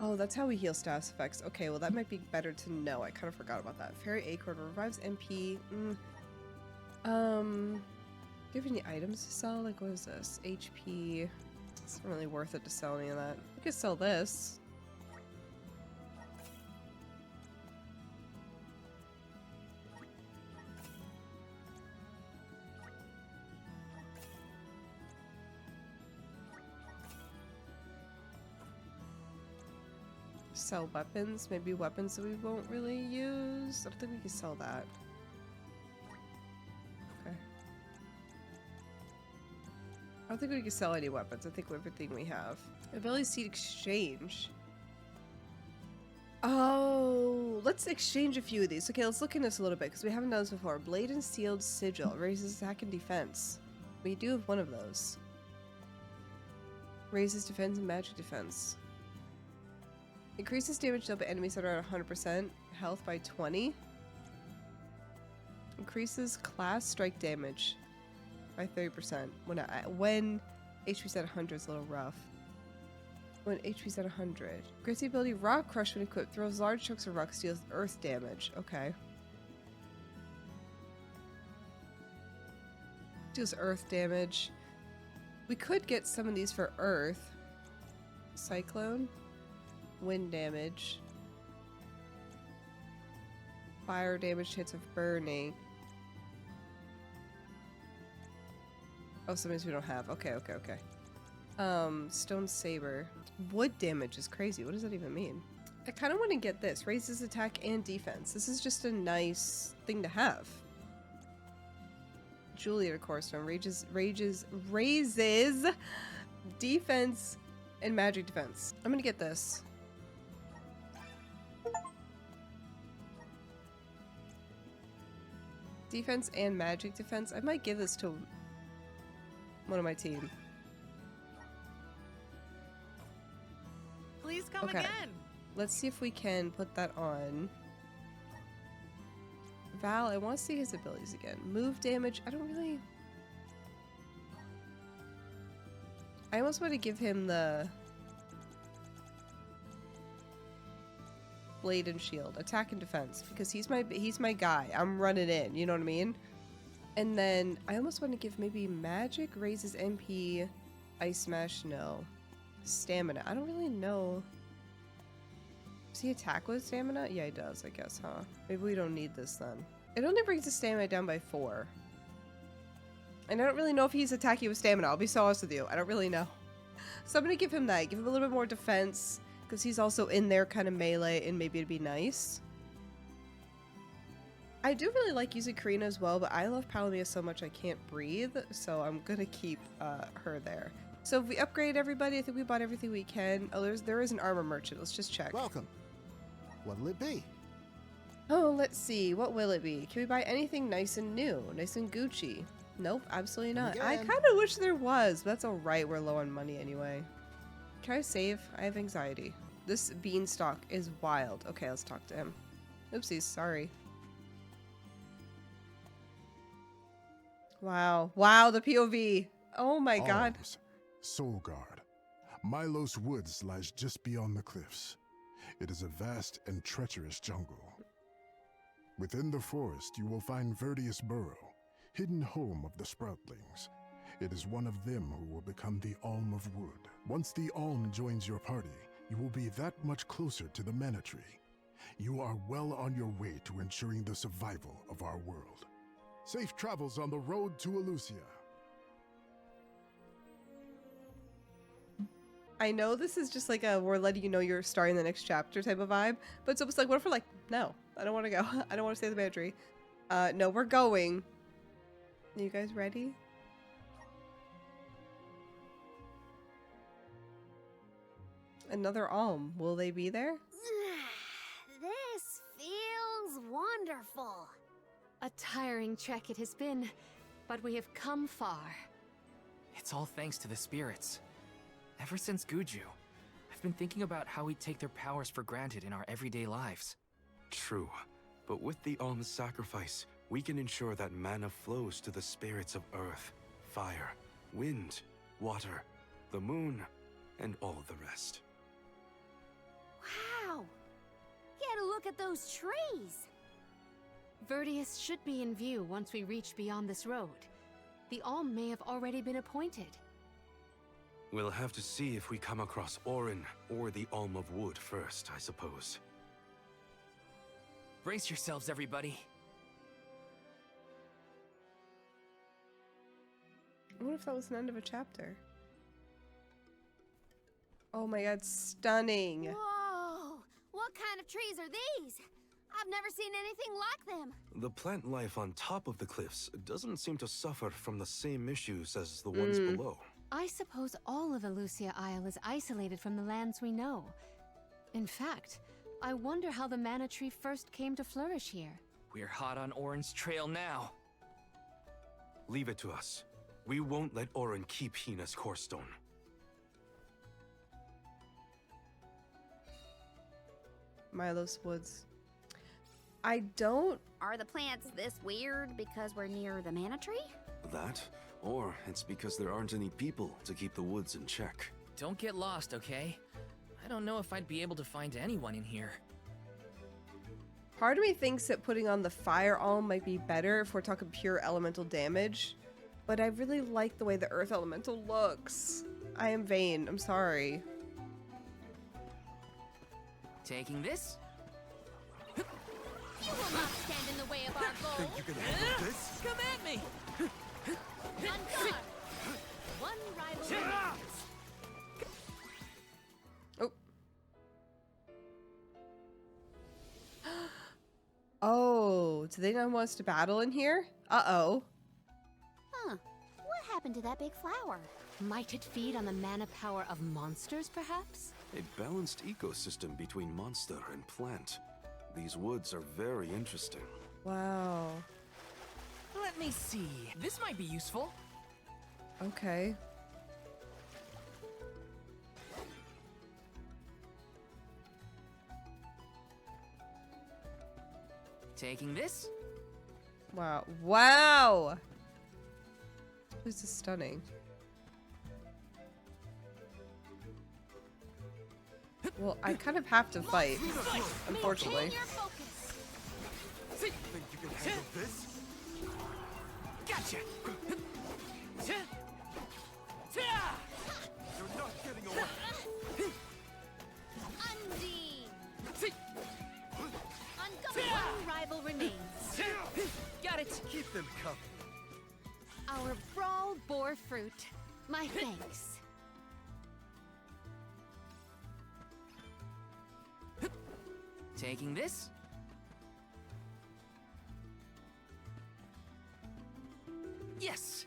Oh, that's how we heal status effects. Okay, well that might be better to know. I kind of forgot about that. Fairy Acorn revives MP. Do you have any items to sell? Like, what is this? HP. It's not really worth it to sell any of that. We could sell this. Sell weapons, maybe weapons that we won't really use. I don't think we can sell that. Okay. I don't think we can sell any weapons. I think everything we have. Ability seed exchange. Oh, let's exchange a few of these. Okay, let's look into this a little bit because we haven't done this before. Blade and sealed sigil raises attack and defense. We do have one of those. Raises defense and magic defense. Increases damage dealt by enemies that are at 100%, health by 20. Increases class strike damage by 30%. When HP's at 100 is a little rough. When HP's at 100. Grants the ability Rock Crush when equipped. Throws large chunks of rock, deals earth damage. Okay. Deals earth damage. We could get some of these for earth. Cyclone. Wind damage. Fire damage, hits of burning. Oh, some of these we don't have. Okay. Stone Saber. Wood damage is crazy. What does that even mean? I kind of want to get this. Raises attack and defense. This is just a nice thing to have. Juliet Cornerstone raises defense and magic defense. I'm gonna get this. defense and magic defense. I might give this to one of my team. Please come Okay. again. Let's see if we can put that on. Val, I want to see his abilities again. Move damage. I don't really... I almost want to give him the... Blade and shield. Attack and defense. Because he's my guy. I'm running in. You know what I mean? And then I almost want to give maybe magic raises MP. Ice smash, no. Stamina. I don't really know. Does he attack with stamina? Yeah, he does, I guess, huh? Maybe we don't need this then. It only brings the stamina down by 4. And I don't really know if he's attacking with stamina. I'll be so honest with you. I don't really know. So I'm going to give him that. Give him a little bit more defense. Because he's also in there kind of melee and maybe it'd be nice. I do really like using Karina as well, but I love Palamia so much I can't breathe. So I'm going to keep her there. So if we upgrade everybody, I think we bought everything we can. Oh, there is an armor merchant. Let's just check. Welcome. What'll it be? Oh, let's see. What will it be? Can we buy anything nice and new? Nice and Gucci? Nope, absolutely not. I kind of wish there was, but that's alright. We're low on money anyway. Can I save? I have anxiety. This beanstalk is wild. Okay, let's talk to him. Oopsies, sorry. Wow. Wow, the POV. Oh my god. Soul Guard. Milos Woods lies just beyond the cliffs. It is a vast and treacherous jungle. Within the forest, you will find Verdius Burrow, hidden home of the Sproutlings. It is one of them who will become the Alm of Wood. Once the Alm joins your party, you will be that much closer to the Mana Tree. You are well on your way to ensuring the survival of our world. Safe travels on the road to Elusia. I know this is just like a we're letting you know you're starting the next chapter type of vibe, but it's almost like, what if we're like, no, I don't want to go. I don't want to stay in the Mana Tree. No, we're going. Are you guys ready? Another Alm. Will they be there? This feels wonderful. A tiring trek it has been, but we have come far. It's all thanks to the spirits. Ever since Guju, I've been thinking about how we take their powers for granted in our everyday lives. True, but with the Alm's sacrifice, we can ensure that mana flows to the spirits of earth, fire, wind, water, the moon, and all the rest. Wow! Get a look at those trees! Verdius should be in view once we reach beyond this road. The Alm may have already been appointed. We'll have to see if we come across Orin or the Alm of Wood first, I suppose. Brace yourselves, everybody. I wonder if that was the end of a chapter. Oh my god, stunning! Whoa! What kind of trees are these? I've never seen anything like them. The plant life on top of the cliffs doesn't seem to suffer from the same issues as the ones below. I suppose all of Elusia Isle is isolated from the lands we know. In fact, I wonder how the Mana Tree first came to flourish here. We're hot on Orin's trail now. Leave it to us. We won't let Orin keep Hina's core stone. Milos Woods. I don't... Are the plants this weird because we're near the Mana Tree? That, or it's because there aren't any people to keep the woods in check. Don't get lost, okay? I don't know if I'd be able to find anyone in here. Part of me thinks that putting on the Fire Alm might be better if we're talking pure elemental damage. But I really like the way the Earth Elemental looks. I am vain. I'm sorry. Taking this? You will not stand in the way of our goal. Think you can handle this? Come at me! On guard. One rival remains. Oh. Oh, do they not want us to battle in here? Uh-oh. Huh. What happened to that big flower? Might it feed on the mana power of monsters, perhaps? A balanced ecosystem between monster and plant. These woods are very interesting. Wow. Let me see. This might be useful. Okay. Taking this? Wow. Wow! This is stunning. Well, I kind of have to fight, unfortunately. Think you can handle this? Gotcha! You're not getting away. Undine! One rival remains. Got it! Keep them coming. Our brawl bore fruit. My thanks. Taking this? Yes!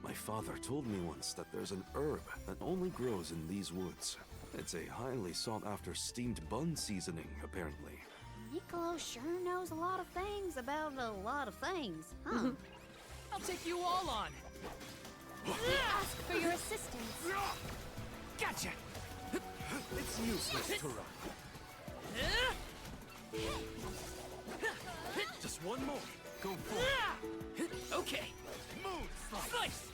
My father told me once that there's an herb that only grows in these woods. It's a highly sought-after steamed bun seasoning, apparently. Niccolo sure knows a lot of things about a lot of things, huh? I'll take you all on! Ask for your assistance. Gotcha! It's useless to run. Just one more. Go for it. Okay. Moon Slice!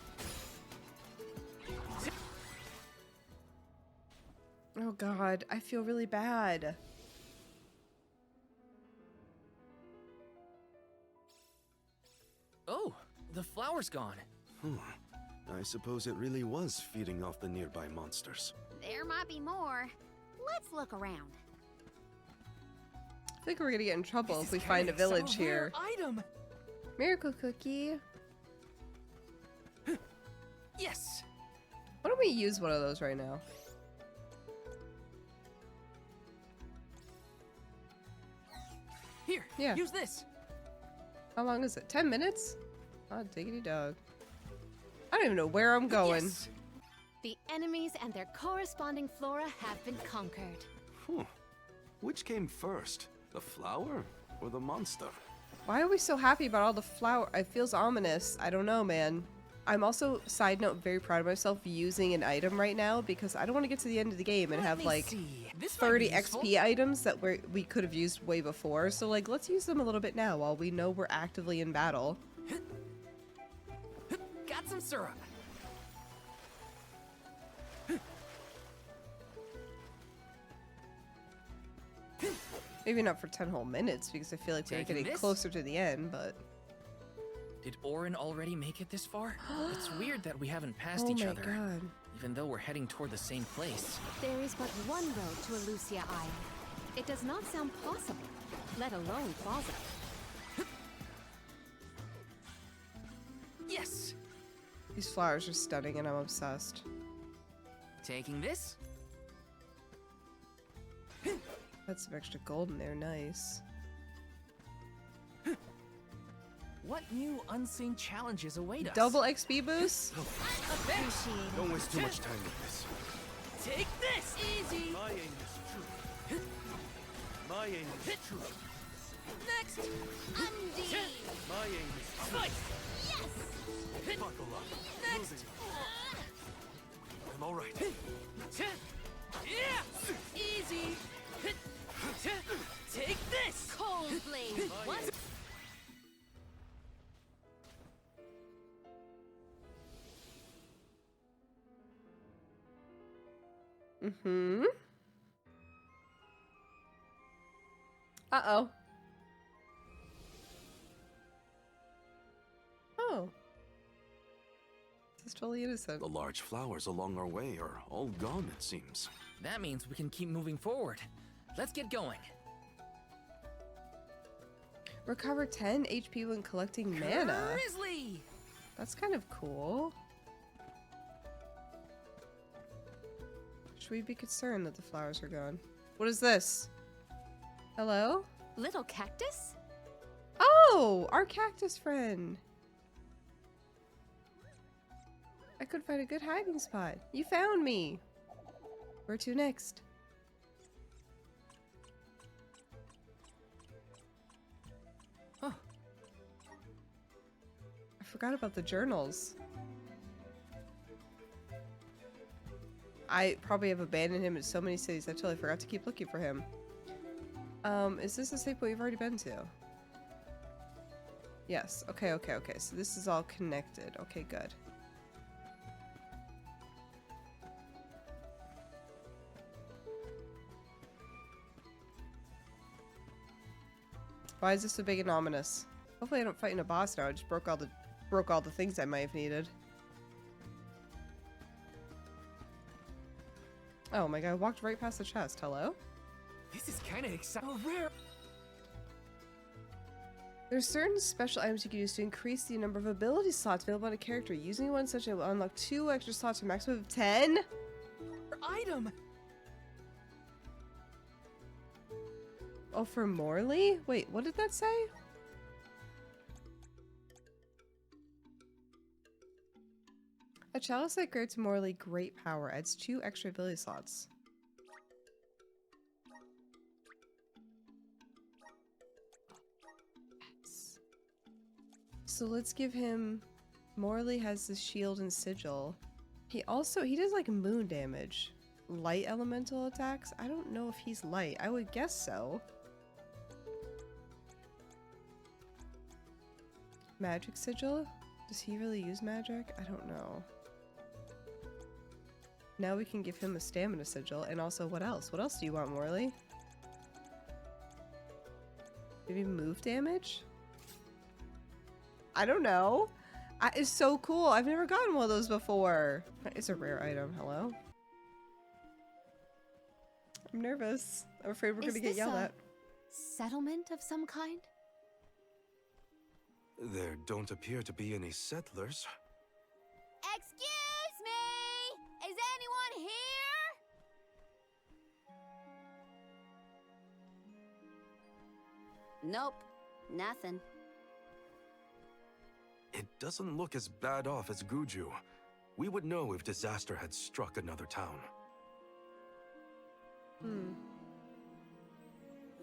Oh god, I feel really bad. Oh, the flower's gone. I suppose it really was feeding off the nearby monsters. There might be more. Let's look around. I think we're gonna get in trouble This if we is find a carrying village some here. rare item. Miracle cookie. Yes. Why don't we use one of those right now? Here. Yeah. Use this. How long is it? 10 minutes? Oh, diggity dog. I don't even know where I'm going. Yes. The enemies and their corresponding flora have been conquered. Which came first, the flower or the monster? Why are we so happy about all the flower? It feels ominous. I don't know, man. I'm also, side note, very proud of myself using an item right now because I don't want to get to the end of the game and have like 30 XP items that we could have used way before. So like, let's use them a little bit now while we know we're actively in battle. Got some syrup. Maybe not for 10 whole minutes because I feel like we're Taking getting this? closer to the end, but... Did Orin already make it this far? It's weird that we haven't passed Oh each my other, god. even though we're heading toward the same place. There is but one road to Elusia Isle. It does not sound possible, let alone plausible. Yes! These flowers are stunning and I'm obsessed. Taking this? That's some extra gold in there, nice. What new unseen challenges await us? Double XP boost? Appreciate Don't waste too much time with this. Take this! Easy! My aim is true. My aim is true. Next! Undine! My aim is true. Slice! Yes! Buckle up. Next! Moving. I'm all right. Yeah! Easy! Take this! Cold blade! What? Mm-hmm. Uh-oh. Oh. This is totally innocent. The large flowers along our way are all gone, it seems. That means we can keep moving forward. Let's get going. Recover 10 HP when collecting mana. Grizzly! That's kind of cool. Should we be concerned that the flowers are gone? What is this? Hello? Little cactus? Oh! Our cactus friend! I could find a good hiding spot. You found me! Where to next? forgot about the journals. I probably have abandoned him in so many cities. I totally forgot to keep looking for him. Is this a safe point we've already been to? Yes. Okay, okay, okay. So this is all connected. Okay, good. Why is this so big and ominous? Hopefully I don't fight in a boss now. I just broke all the things I might have needed. Oh my god, I walked right past the chest. Hello? This is kind of exciting. Oh, rare. There's certain special items you can use to increase the number of ability slots available on a character. Using one such as will unlock 2 extra slots for a maximum of 10. Item. Oh, for Morley? Wait, what did that say? A chalice that grants Morley great power adds 2 extra ability slots. So let's give him... Morley has the shield and sigil. He does like moon damage. Light elemental attacks? I don't know if he's light. I would guess so. Magic sigil? Does he really use magic? I don't know. Now we can give him a stamina sigil, and also what else? What else do you want, Morley? Maybe move damage? I don't know. It's so cool. I've never gotten one of those before. It's a rare item. Hello? I'm nervous. I'm afraid we're gonna get yelled at. Settlement of some kind? There don't appear to be any settlers. Excuse me! Is anyone here? Nope. Nothing. It doesn't look as bad off as Guju. We would know if disaster had struck another town.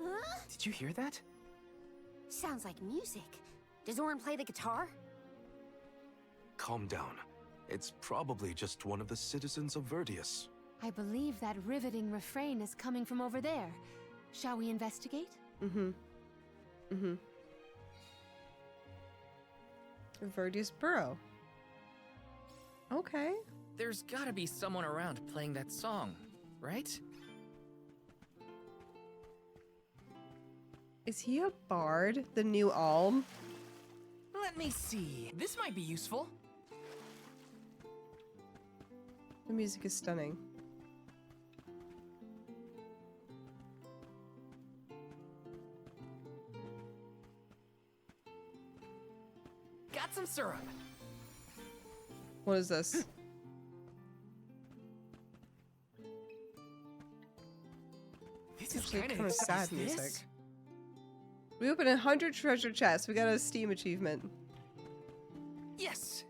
Huh? Did you hear that? Sounds like music. Does Orin play the guitar? Calm down. It's probably just one of the citizens of Verdius. I believe that riveting refrain is coming from over there. Shall we investigate? Verdius Burrow. Okay. There's gotta be someone around playing that song, right? Is he a bard? The new Alm? Let me see. This might be useful. The music is stunning. Got some syrup. What is this? This is Actually kind kind of sad this? music. We opened 100 treasure chests. We got a Steam achievement. Yes.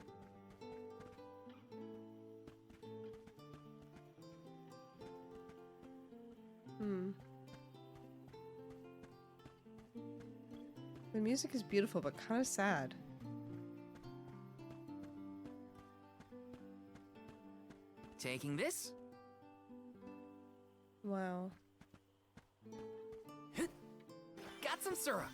The music is beautiful, but kind of sad. Taking this. Wow. Got some syrup.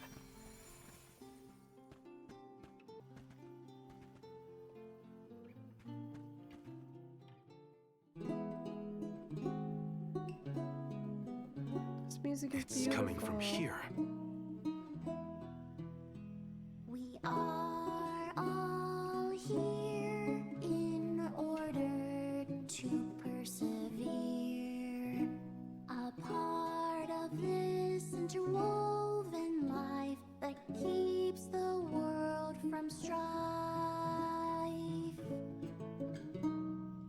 This music is It's beautiful. coming from here. We are all here in order to persevere. A part of this interwoven life that keeps the world from strife.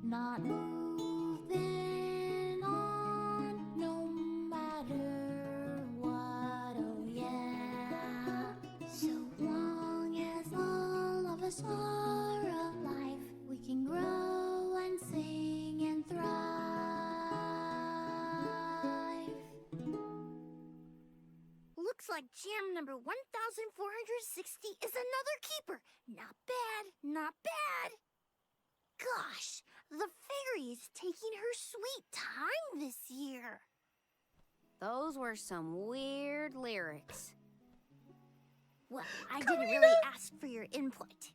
Not moving on, no matter what, oh yeah. So long as all of us are alive, we can grow and sing and thrive. Look, Looks like jam number 1460 is another keeper. Not bad, not bad. Gosh, the fairy is taking her sweet time this year. Those were some weird lyrics. Well, I didn't really ask for your input.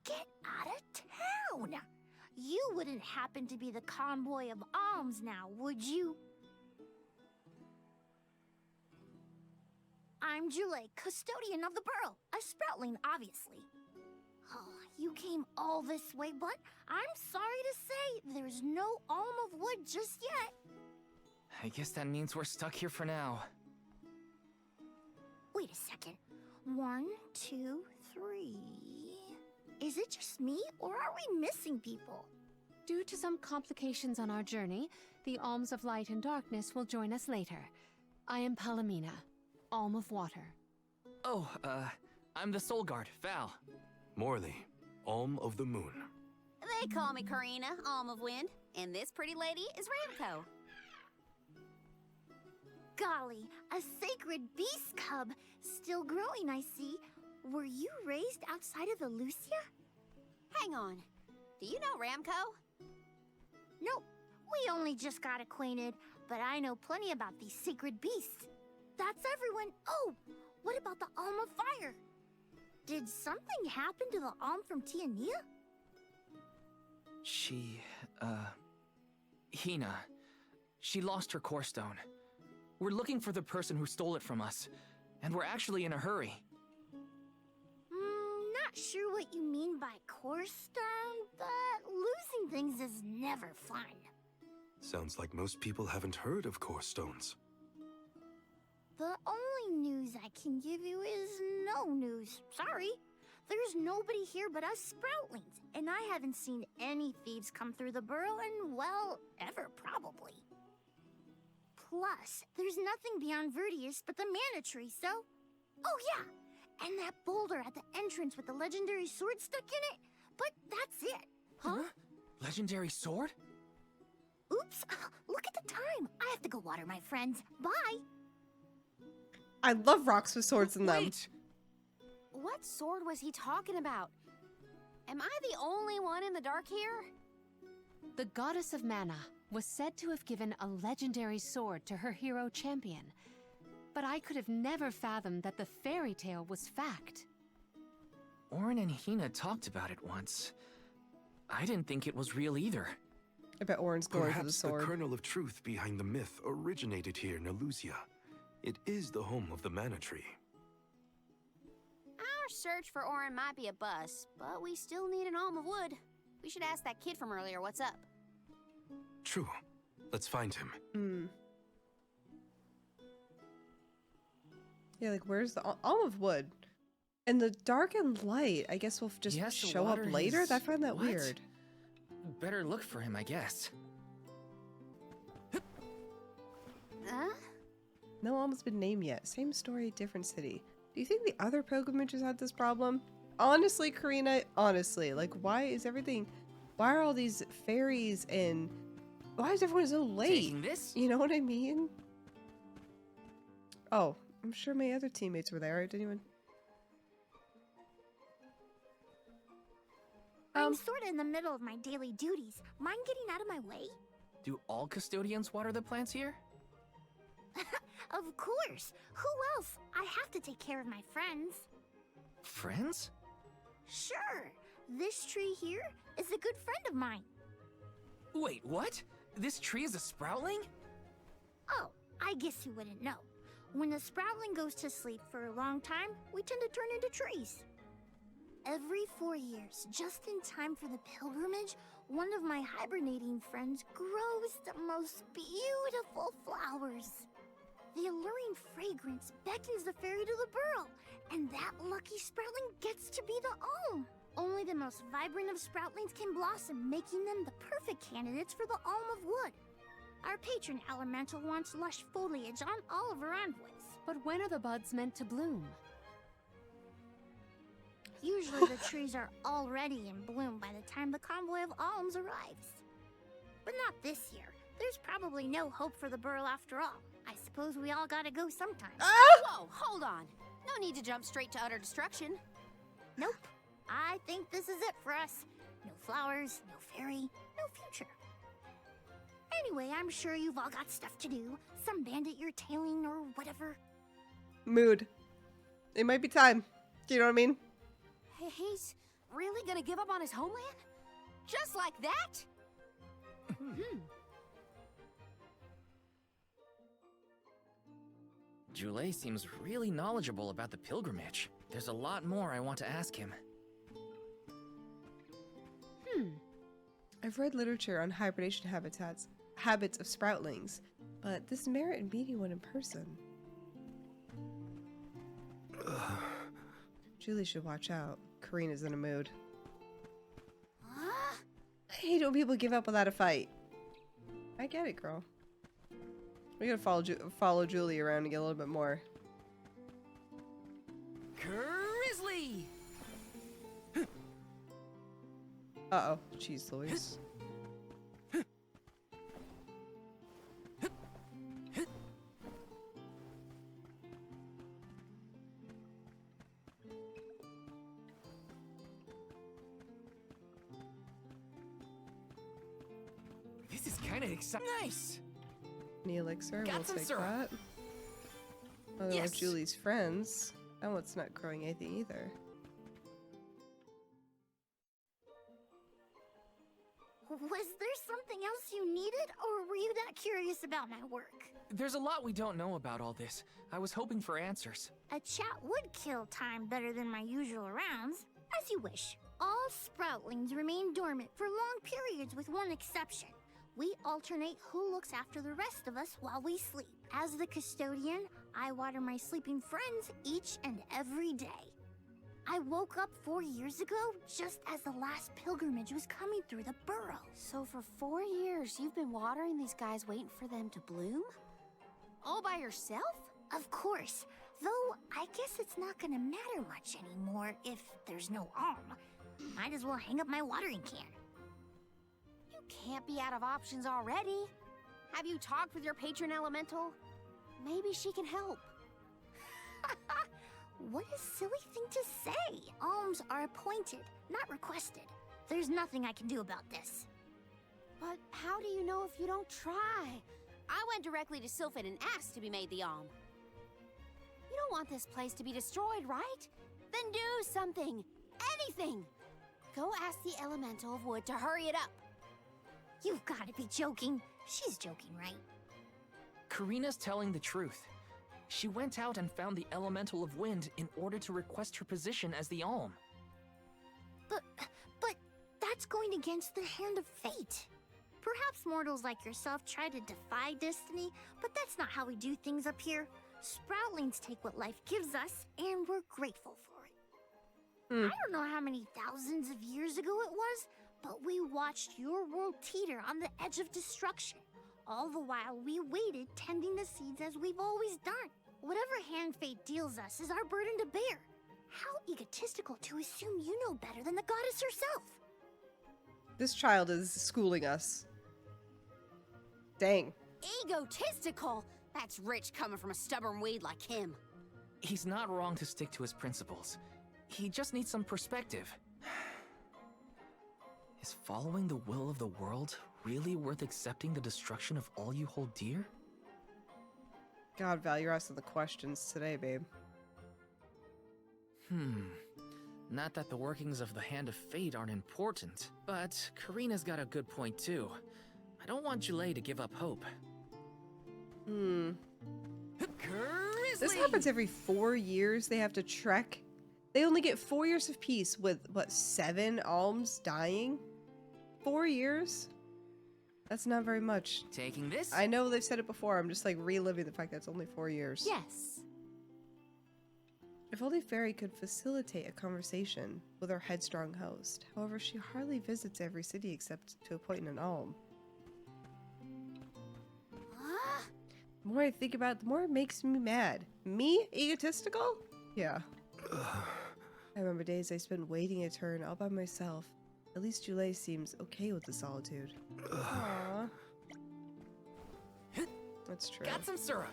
Get out of town! You wouldn't happen to be the convoy of alms now, would you? I'm Julie, custodian of the burrow, a sproutling, obviously. Oh, you came all this way, but I'm sorry to say there's no alm of wood just yet. I guess that means we're stuck here for now. Wait a second. 1, 2, 3... Is it just me, or are we missing people? Due to some complications on our journey, the Alms of Light and Darkness will join us later. I am Palomina, Alm of Water. Oh, I'm the Soul Guard, Val. Morley, Alm of the Moon. They call me Karina, Alm of Wind, and this pretty lady is Ramco. Golly, a sacred beast cub. Still growing, I see. Were you raised outside of Elusia? Hang on. Do you know Ramco? Nope. We only just got acquainted, but I know plenty about these sacred beasts. That's everyone. Oh, what about the Alm of Fire? Did something happen to the Alm from Tiania? Hina. She lost her core stone. We're looking for the person who stole it from us, and we're actually in a hurry. Not sure what you mean by core stone, but losing things is never fun. Sounds like most people haven't heard of core stones. The only news I can give you is no news. Sorry. There's nobody here but us Sproutlings, and I haven't seen any thieves come through the burrow in, well, ever probably. Plus, there's nothing beyond Vertius but the mana tree, so... Oh yeah! And that boulder at the entrance with the legendary sword stuck in it. But that's it. Huh? Legendary sword? Oops. Look at the time. I have to go water my friends. Bye. I love rocks with swords in them. Wait! What sword was he talking about? Am I the only one in the dark here? The goddess of mana was said to have given a legendary sword to her hero champion. But I could have never fathomed that the fairy tale was fact. Orin and Hina talked about it once. I didn't think it was real either. I bet Orin's going for the sword. Perhaps the kernel of truth behind the myth originated here in Elusia. It is the home of the mana tree. Our search for Orin might be a bust, but we still need an alm of wood. We should ask that kid from earlier what's up. True. Let's find him. Yeah, like, where's the alm of wood? And the dark and light, I guess we'll just show up later? I find that weird. Better look for him, I guess. No alm's been named yet. Same story, different city. Do you think the other pilgrimages had this problem? Honestly, Karina, honestly, like, why are all these fairies and why is everyone so late? Taking this? You know what I mean? Oh, I'm sure my other teammates were there. Did anyone? I'm sort of in the middle of my daily duties. Mind getting out of my way? Do all custodians water the plants here? Of course. Who else? I have to take care of my friends. Friends? Sure. This tree here is a good friend of mine. Wait, what? This tree is a sproutling? Oh, I guess you wouldn't know. When the sproutling goes to sleep for a long time, we tend to turn into trees. Every 4 years, just in time for the pilgrimage, one of my hibernating friends grows the most beautiful flowers. The alluring fragrance beckons the fairy to the burrow, and that lucky sproutling gets to be the alm. Only the most vibrant of sproutlings can blossom, making them the perfect candidates for the alm of wood. Our patron elemental wants lush foliage on all of her envoys. But when are the buds meant to bloom? Usually the trees are already in bloom by the time the convoy of alms arrives. But not this year. There's probably no hope for the burrow after all, I suppose. suppose we all gotta go sometime. Whoa, hold on. No need to jump straight to utter destruction. Nope. I think this is it for us. No flowers, no fairy, no future. Anyway, I'm sure you've all got stuff to do. Some bandit you're tailing or whatever. Mood. It might be time. Do you know what I mean? He's really gonna give up on his homeland? Just like that? Jule seems really knowledgeable about the pilgrimage. There's a lot more I want to ask him. I've read literature on hibernation habits of sproutlings, but this merit meeting one in person. Julie should watch out. Karina's in a mood. I hate when people give up without a fight. I get it, girl. We gotta follow Julie around and get a little bit more. Grizzly! Uh-oh. Jeez Louise. This is kind of exciting. Nice! The elixir, Got we'll some take syrup. that. Although Yes. with Julie's friends, that one's not growing anything either. Was there something else you needed, or were you that curious about my work? There's a lot we don't know about all this. I was hoping for answers. A chat would kill time better than my usual rounds. As you wish. All sproutlings remain dormant for long periods with one exception. We alternate who looks after the rest of us while we sleep. As the custodian, I water my sleeping friends each and every day. I woke up 4 years ago just as the last pilgrimage was coming through the burrow. So for 4 years, you've been watering these guys waiting for them to bloom? All by yourself? Of course, though I guess it's not gonna matter much anymore if there's no alm. Might as well hang up my watering can. You can't be out of options already. Have you talked with your patron elemental? Maybe she can help. What a silly thing to say. Alms are appointed, not requested. There's nothing I can do about this. But how do you know if you don't try? I went directly to Sylphin and asked to be made the alm. You don't want this place to be destroyed, right? Then do something. Anything. Go ask the elemental of wood to hurry it up. You've got to be joking. She's joking, right? Karina's telling the truth. She went out and found the elemental of wind in order to request her position as the alm. But that's going against the hand of fate. Perhaps mortals like yourself try to defy destiny, but that's not how we do things up here. Sproutlings take what life gives us, and we're grateful for it. I don't know how many thousands of years ago it was, but we watched your world teeter on the edge of destruction. All the while we waited, tending the seeds as we've always done. Whatever hand fate deals us is our burden to bear. How egotistical to assume you know better than the goddess herself. This child is schooling us. Dang. Egotistical? That's rich coming from a stubborn weed like him. He's not wrong to stick to his principles. He just needs some perspective. Is following the will of the world really worth accepting the destruction of all you hold dear? God, Val, you're asking the questions today, babe. Not that the workings of the Hand of Fate aren't important, but Karina's got a good point too. I don't want Jule to give up hope. This happens every 4 years. They have to trek. They only get 4 years of peace with, what, 7 alms dying? 4 years? That's not very much. Taking this? I know they've said it before. I'm just like reliving the fact that it's only 4 years. Yes. If only Fairy could facilitate a conversation with our headstrong host. However, she hardly visits every city except to appoint an alm. The more I think about it, the more it makes me mad. Me? Egotistical? Yeah. I remember days I spent waiting a turn all by myself. At least Jule seems okay with the solitude. Aww. That's true. Got some syrup.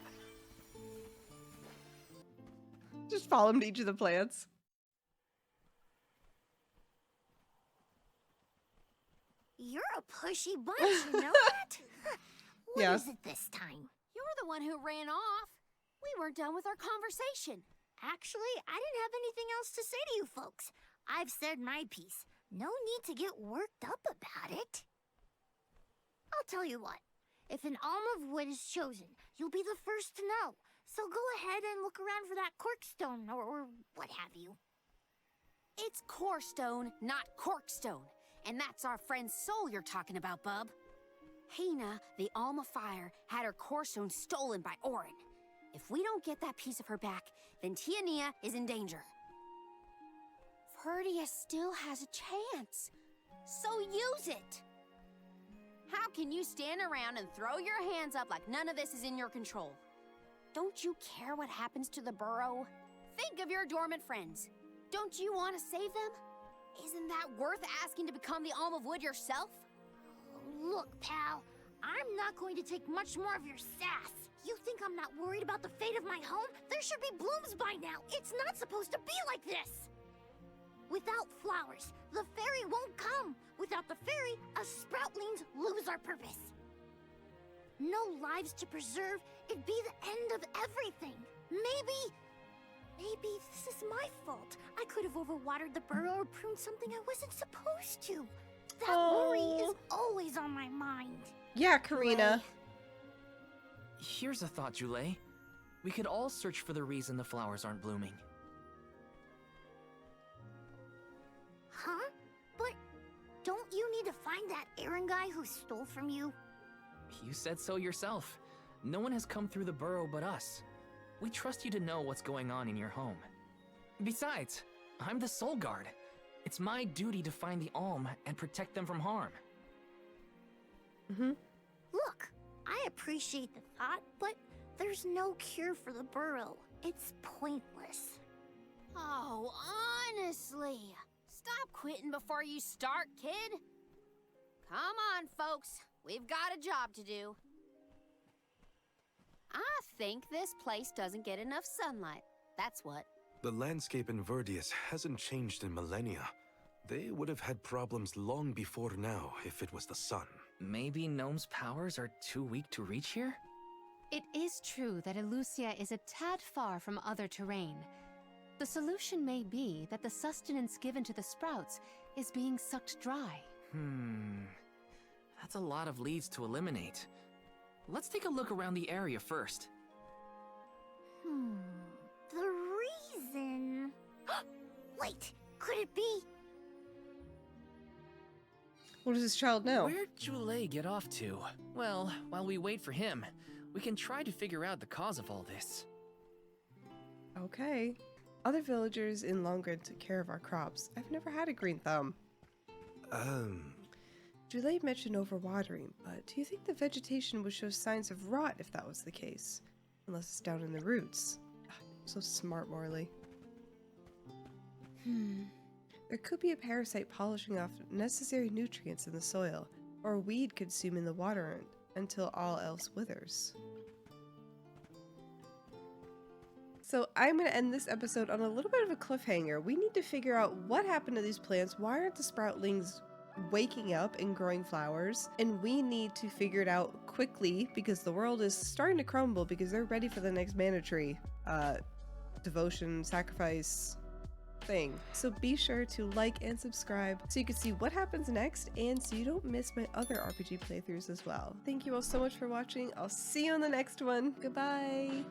Just follow him to each of the plants. You're a pushy bunch, you know that? What Yeah. is it this time? You're the one who ran off. We weren't done with our conversation. Actually, I didn't have anything else to say to you folks. I've said my piece. No need to get worked up about it. I'll tell you what. If an alm of wood is chosen, you'll be the first to know. So go ahead and look around for that corkstone or what have you. It's corestone, not corkstone. And that's our friend's soul you're talking about, bub. Hina, the Alm of Fire, had her corestone stolen by Orin. If we don't get that piece of her back, then Tiania is in danger. Verdia still has a chance. So use it! How can you stand around and throw your hands up like none of this is in your control? Don't you care what happens to the burrow? Think of your dormant friends. Don't you want to save them? Isn't that worth asking to become the Alm of Wood yourself? Look, pal, I'm not going to take much more of your sass. You think I'm not worried about the fate of my home? There should be blooms by now. It's not supposed to be like this. Without flowers, the fairy won't come. Without the fairy, us sproutlings lose our purpose. No lives to preserve, it'd be the end of everything. Maybe this is my fault. I could have overwatered the burrow or pruned something I wasn't supposed to. That worry is always on my mind. Yeah, Karina. Here's a thought, Jule. We could all search for the reason the flowers aren't blooming. Huh? But don't you need to find that Aaron guy who stole from you? You said so yourself. No one has come through the burrow but us. We trust you to know what's going on in your home. Besides, I'm the Soul Guard. It's my duty to find the Alm and protect them from harm. Look, I appreciate the thought, but there's no cure for the burrow. It's pointless. Oh, honestly. Stop quitting before you start, kid. Come on, folks. We've got a job to do. I think this place doesn't get enough sunlight. That's what. The landscape in Verdius hasn't changed in millennia. They would have had problems long before now if it was the sun. Maybe Gnome's powers are too weak to reach here? It is true that Elusia is a tad far from other terrain. The solution may be that the sustenance given to the sprouts is being sucked dry. That's a lot of leads to eliminate. Let's take a look around the area first. The reason... Wait, could it be... What does this child know? Where'd Jule get off to? Well, while we wait for him, we can try to figure out the cause of all this. Okay. Other villagers in Longren took care of our crops. I've never had a green thumb. Jule mentioned overwatering, but do you think the vegetation would show signs of rot if that was the case? Unless it's down in the roots. So smart, Morley. There could be a parasite polishing off necessary nutrients in the soil, or a weed consuming the water until all else withers. So I'm going to end this episode on a little bit of a cliffhanger. We need to figure out what happened to these plants. Why aren't the sproutlings waking up and growing flowers? And we need to figure it out quickly because the world is starting to crumble because they're ready for the next mana tree. Devotion, sacrifice thing. So be sure to like and subscribe so you can see what happens next and so you don't miss my other RPG playthroughs as well. Thank you all so much for watching. I'll see you on the next one. Goodbye.